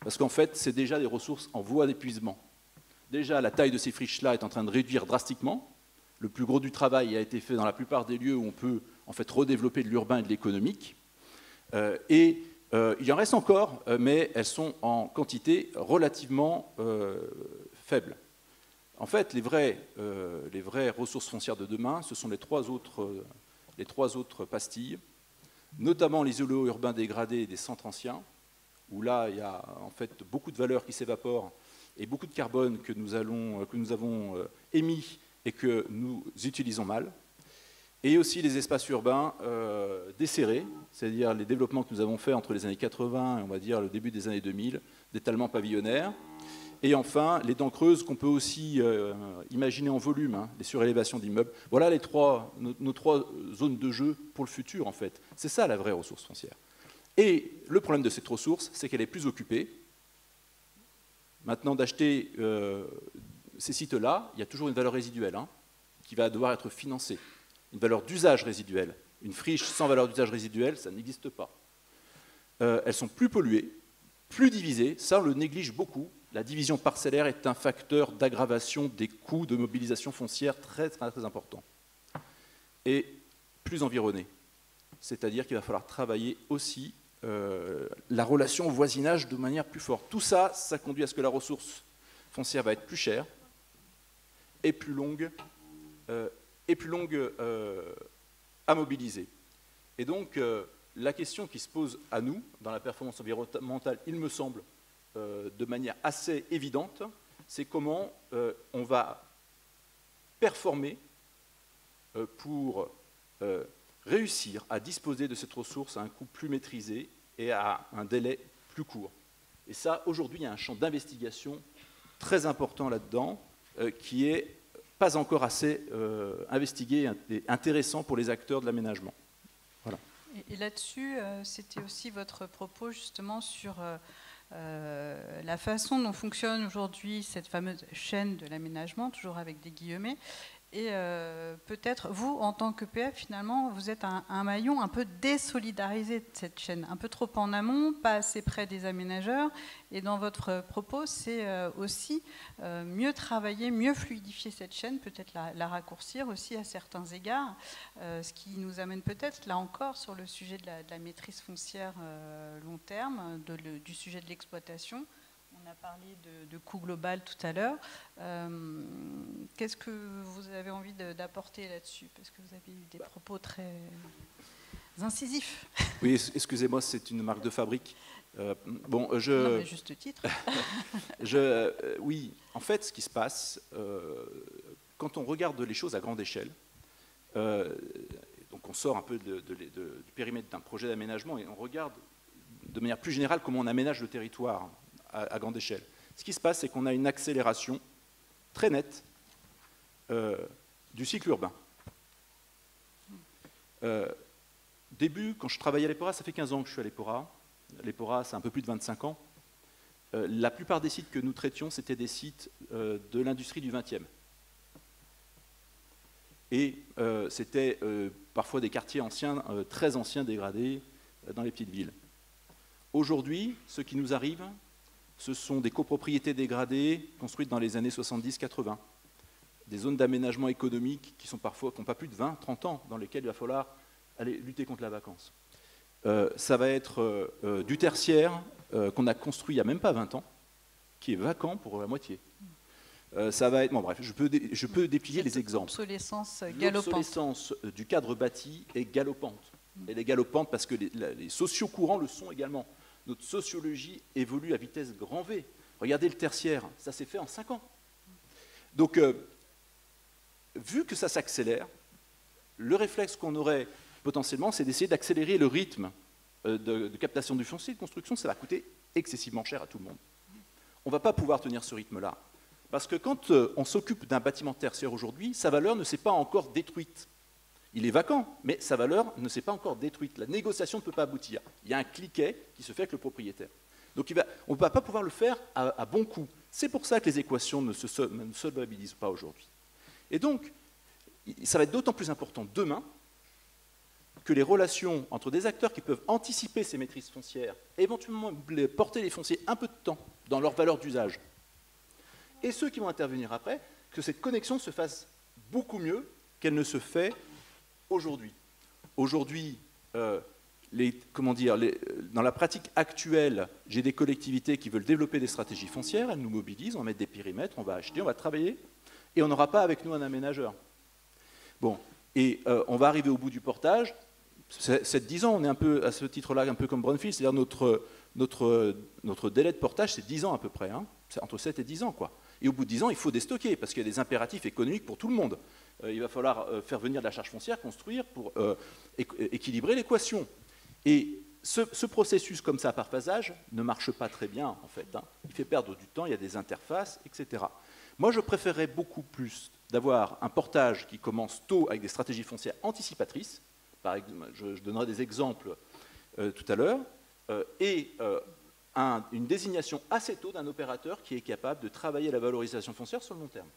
Parce qu'en fait, c'est déjà des ressources en voie d'épuisement. Déjà, la taille de ces friches-là est en train de réduire drastiquement. Le plus gros du travail a été fait dans la plupart des lieux où on peut en fait redévelopper de l'urbain et de l'économique. Il y en reste encore, mais elles sont en quantité relativement faible. En fait, les vraies ressources foncières de demain, ce sont les trois autres pastilles, notamment les îlots urbains dégradés des centres anciens, où là, il y a en fait beaucoup de valeurs qui s'évaporent et beaucoup de carbone que nous avons émis et que nous utilisons mal. Et aussi les espaces urbains desserrés, c'est-à-dire les développements que nous avons faits entre les années 80 et on va dire le début des années 2000, d'étalement pavillonnaire. Et enfin, les dents creuses qu'on peut aussi imaginer en volume, hein, les surélévations d'immeubles. Voilà nos trois zones de jeu pour le futur, en fait. C'est ça la vraie ressource foncière. Et le problème de cette ressource, c'est qu'elle est plus occupée. Maintenant, d'acheter ces sites-là, il y a toujours une valeur résiduelle hein, qui va devoir être financée. Une valeur d'usage résiduelle. Une friche sans valeur d'usage résiduelle, ça n'existe pas. Elles sont plus polluées, plus divisées, ça on le néglige beaucoup. La division parcellaire est un facteur d'aggravation des coûts de mobilisation foncière très, très, très important. Et plus environnées. C'est-à-dire qu'il va falloir travailler aussi la relation au voisinage de manière plus forte. Tout ça, ça conduit à ce que la ressource foncière va être plus chère et plus longue à mobiliser. Et donc, la question qui se pose à nous, dans la performance environnementale, il me semble, de manière assez évidente, c'est comment on va performer pour réussir à disposer de cette ressource à un coût plus maîtrisé et à un délai plus court. Et ça, aujourd'hui, il y a un champ d'investigation très important là-dedans qui est pas encore assez investigué et intéressant pour les acteurs de l'aménagement. Voilà. Et là-dessus, c'était aussi votre propos justement sur la façon dont fonctionne aujourd'hui cette fameuse chaîne de l'aménagement, toujours avec des guillemets, Et peut-être, vous, en tant qu'EPF, finalement, vous êtes un maillon un peu désolidarisé de cette chaîne, un peu trop en amont, pas assez près des aménageurs. Et dans votre propos, c'est aussi mieux travailler, mieux fluidifier cette chaîne, peut-être la raccourcir aussi à certains égards, ce qui nous amène peut-être, là encore, sur le sujet de la maîtrise foncière long terme, du sujet de l'exploitation. On a parlé de coût global tout à l'heure. Qu'est-ce que vous avez envie d'apporter là-dessus? Parce que vous avez eu des propos très incisifs. Oui, excusez-moi, c'est une marque de fabrique. Non, mais juste titre. Oui, en fait, ce qui se passe, quand on regarde les choses à grande échelle, donc on sort un peu du périmètre d'un projet d'aménagement et on regarde de manière plus générale comment on aménage le territoire à grande échelle. Ce qui se passe, c'est qu'on a une accélération très nette du cycle urbain. Début, quand je travaillais à l'EPORA, ça fait 15 ans que je suis à l'EPORA. L'EPORA, c'est un peu plus de 25 ans. La plupart des sites que nous traitions, c'était des sites de l'industrie du 20e. Et c'était parfois des quartiers anciens, très anciens, dégradés, dans les petites villes. Aujourd'hui, ce qui nous arrive, ce sont des copropriétés dégradées construites dans les années 70-80, des zones d'aménagement économique qui n'ont pas plus de 20-30 ans, dans lesquelles il va falloir aller lutter contre la vacance. Ça va être du tertiaire qu'on a construit il n'y a même pas 20 ans, qui est vacant pour la moitié. Ça va être, bon, bref, je peux déplier les exemples. L'obsolescence galopante. L'obsolescence du cadre bâti est galopante. Elle est galopante parce que les sociaux courants le sont également. Notre sociologie évolue à vitesse grand V. Regardez le tertiaire, ça s'est fait en 5 ans. Donc, vu que ça s'accélère, le réflexe qu'on aurait potentiellement, c'est d'essayer d'accélérer le rythme de captation du foncier, de construction. Ça va coûter excessivement cher à tout le monde. On ne va pas pouvoir tenir ce rythme-là. Parce que quand on s'occupe d'un bâtiment tertiaire aujourd'hui, sa valeur ne s'est pas encore détruite. Il est vacant, mais sa valeur ne s'est pas encore détruite. La négociation ne peut pas aboutir. Il y a un cliquet qui se fait avec le propriétaire. Donc on ne va pas pouvoir le faire à bon coût. C'est pour ça que les équations ne se solvabilisent pas aujourd'hui. Et donc, ça va être d'autant plus important demain que les relations entre des acteurs qui peuvent anticiper ces maîtrises foncières, éventuellement porter les fonciers un peu de temps dans leur valeur d'usage, et ceux qui vont intervenir après, que cette connexion se fasse beaucoup mieux qu'elle ne se fait aujourd'hui. Aujourd'hui, dans la pratique actuelle, j'ai des collectivités qui veulent développer des stratégies foncières, elles nous mobilisent, on va mettre des périmètres, on va acheter, on va travailler, et on n'aura pas avec nous un aménageur. Bon, et on va arriver au bout du portage, c'est 10 ans, on est un peu, à ce titre-là, un peu comme Brownfield, c'est-à-dire notre délai de portage, c'est 10 ans à peu près, hein, c'est entre 7 et 10 ans, quoi. Et au bout de 10 ans, il faut déstocker, parce qu'il y a des impératifs économiques pour tout le monde. Il va falloir faire venir de la charge foncière, construire pour équilibrer l'équation. Et ce processus comme ça par phasage ne marche pas très bien en fait. Hein. Il fait perdre du temps, il y a des interfaces, etc. Moi je préférerais beaucoup plus d'avoir un portage qui commence tôt avec des stratégies foncières anticipatrices. Par exemple, je donnerai des exemples tout à l'heure, et une désignation assez tôt d'un opérateur qui est capable de travailler la valorisation foncière sur le long terme.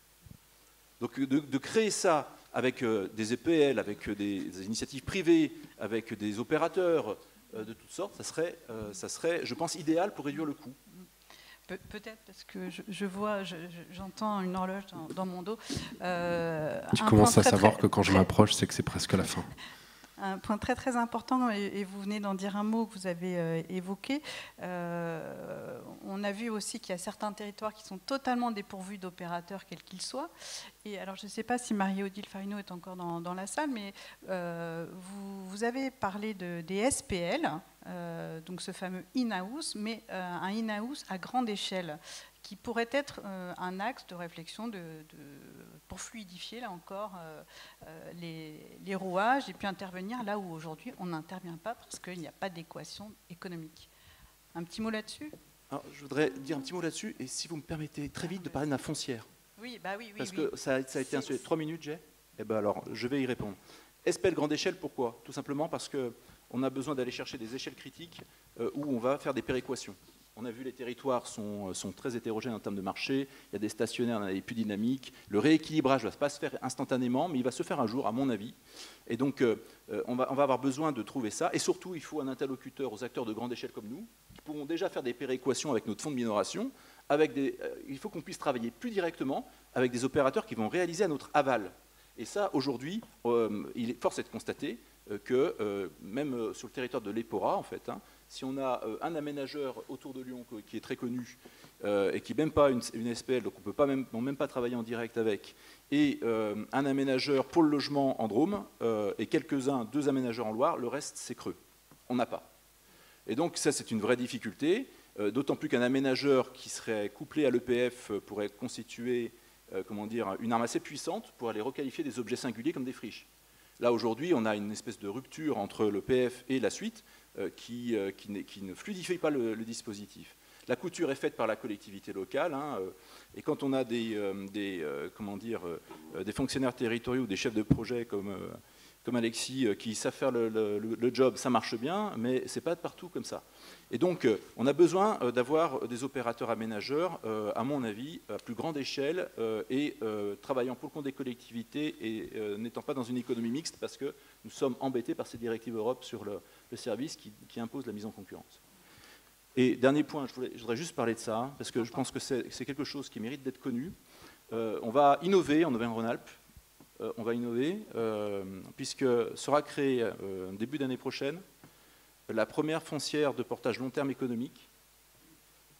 Donc de créer ça avec des EPL, avec des initiatives privées, avec des opérateurs de toutes sortes, ça serait, je pense, idéal pour réduire le coût. Peut-être parce que j'entends une horloge dans mon dos. Tu commences à savoir que quand je m'approche, c'est que c'est presque la fin. Un point très très important, et vous venez d'en dire un mot que vous avez évoqué, on a vu aussi qu'il y a certains territoires qui sont totalement dépourvus d'opérateurs, quels qu'ils soient. Et alors je ne sais pas si Marie-Odile Farino est encore dans la salle, mais vous avez parlé des SPL, donc ce fameux in-house, mais un in-house à grande échelle, qui pourrait être un axe de réflexion pour fluidifier, là encore, les rouages et puis intervenir là où aujourd'hui on n'intervient pas parce qu'il n'y a pas d'équation économique. Un petit mot là-dessus ? Alors, je voudrais dire un petit mot là-dessus, et si vous me permettez très vite de parler de la foncière. Oui, bah oui. Parce que ça a été un sujet. 3 minutes, j'ai ? Eh bien alors, je vais y répondre. SPL grande échelle, pourquoi ? Tout simplement parce qu'on a besoin d'aller chercher des échelles critiques où on va faire des péréquations. On a vu les territoires sont très hétérogènes en termes de marché. Il y a des stationnaires, il y en a des plus dynamiques. Le rééquilibrage ne va pas se faire instantanément, mais il va se faire un jour, à mon avis. Et donc, on va avoir besoin de trouver ça. Et surtout, il faut un interlocuteur aux acteurs de grande échelle comme nous, qui pourront déjà faire des péréquations avec notre fonds de minoration. Il faut qu'on puisse travailler plus directement avec des opérateurs qui vont réaliser à notre aval. Et ça, aujourd'hui, force est de constater que même sur le territoire de l'Epora, en fait, si on a un aménageur autour de Lyon qui est très connu et qui n'est même pas une SPL, donc on ne peut même pas travailler en direct avec, et un aménageur pour le logement en Drôme et deux aménageurs en Loire, le reste c'est creux. On n'a pas. Et donc ça c'est une vraie difficulté, d'autant plus qu'un aménageur qui serait couplé à l'EPF pourrait constituer une arme assez puissante pour aller requalifier des objets singuliers comme des friches. Là, aujourd'hui, on a une espèce de rupture entre le PF et la suite qui ne fluidifie pas le dispositif. La couture est faite par la collectivité locale, et quand on a des fonctionnaires territoriaux, des chefs de projet comme Alexis, qui savent faire le job, ça marche bien, mais ce n'est pas partout comme ça. Et donc, on a besoin d'avoir des opérateurs aménageurs, à mon avis, à plus grande échelle, et travaillant pour le compte des collectivités et n'étant pas dans une économie mixte, parce que nous sommes embêtés par ces directives Europe sur le service qui impose la mise en concurrence. Et dernier point, je voudrais juste parler de ça, parce que je pense que c'est quelque chose qui mérite d'être connu. On va innover en Auvergne-Rhône-Alpes. On va innover, puisque sera créée début d'année prochaine la première foncière de portage long terme économique.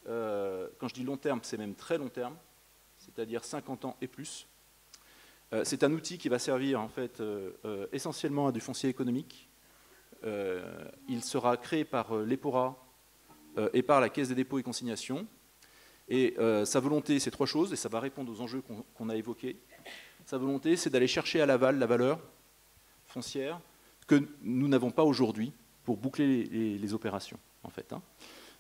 Quand je dis long terme, c'est même très long terme, c'est-à-dire 50 ans et plus. C'est un outil qui va servir en fait essentiellement à du foncier économique. Il sera créé par l'EPORA et par la Caisse des dépôts et consignations. Et sa volonté, c'est trois choses, et ça va répondre aux enjeux qu'on a évoqués. Sa volonté, c'est d'aller chercher à l'aval la valeur foncière que nous n'avons pas aujourd'hui pour boucler les opérations, en fait.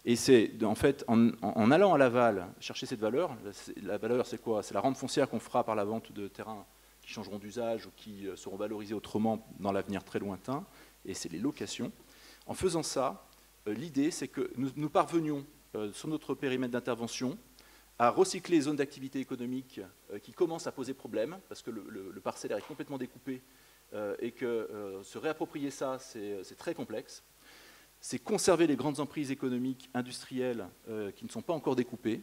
Et c'est, en fait, en allant à l'aval chercher cette valeur, la valeur, c'est quoi? C'est la rente foncière qu'on fera par la vente de terrains qui changeront d'usage ou qui seront valorisés autrement dans l'avenir très lointain, et c'est les locations. En faisant ça, l'idée, c'est que nous parvenions, sur notre périmètre d'intervention, à recycler les zones d'activité économique qui commencent à poser problème, parce que le parcellaire est complètement découpé, et que se réapproprier ça, c'est très complexe. C'est conserver les grandes emprises économiques, industrielles, qui ne sont pas encore découpées.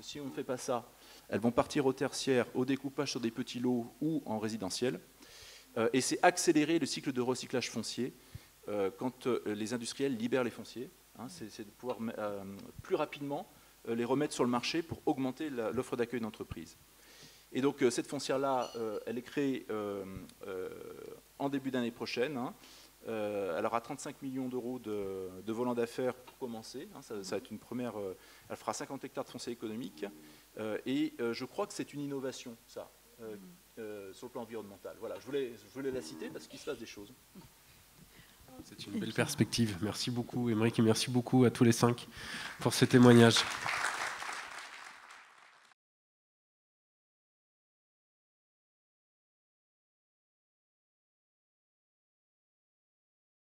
Si on ne fait pas ça, elles vont partir au tertiaire, au découpage sur des petits lots ou en résidentiel. Et c'est accélérer le cycle de recyclage foncier quand les industriels libèrent les fonciers. C'est de pouvoir plus rapidement les remettre sur le marché pour augmenter l'offre d'accueil d'entreprise. Et donc cette foncière-là, elle est créée en début d'année prochaine. Elle aura 35 millions d'euros de volant d'affaires pour commencer. Ça va être une première. Elle fera 50 hectares de foncier économique. Et je crois que c'est une innovation, ça, sur le plan environnemental. Voilà, je voulais la citer parce qu'il se passe des choses. C'est une belle perspective. Merci beaucoup, Aymeric, et merci beaucoup à tous les 5 pour ces témoignages.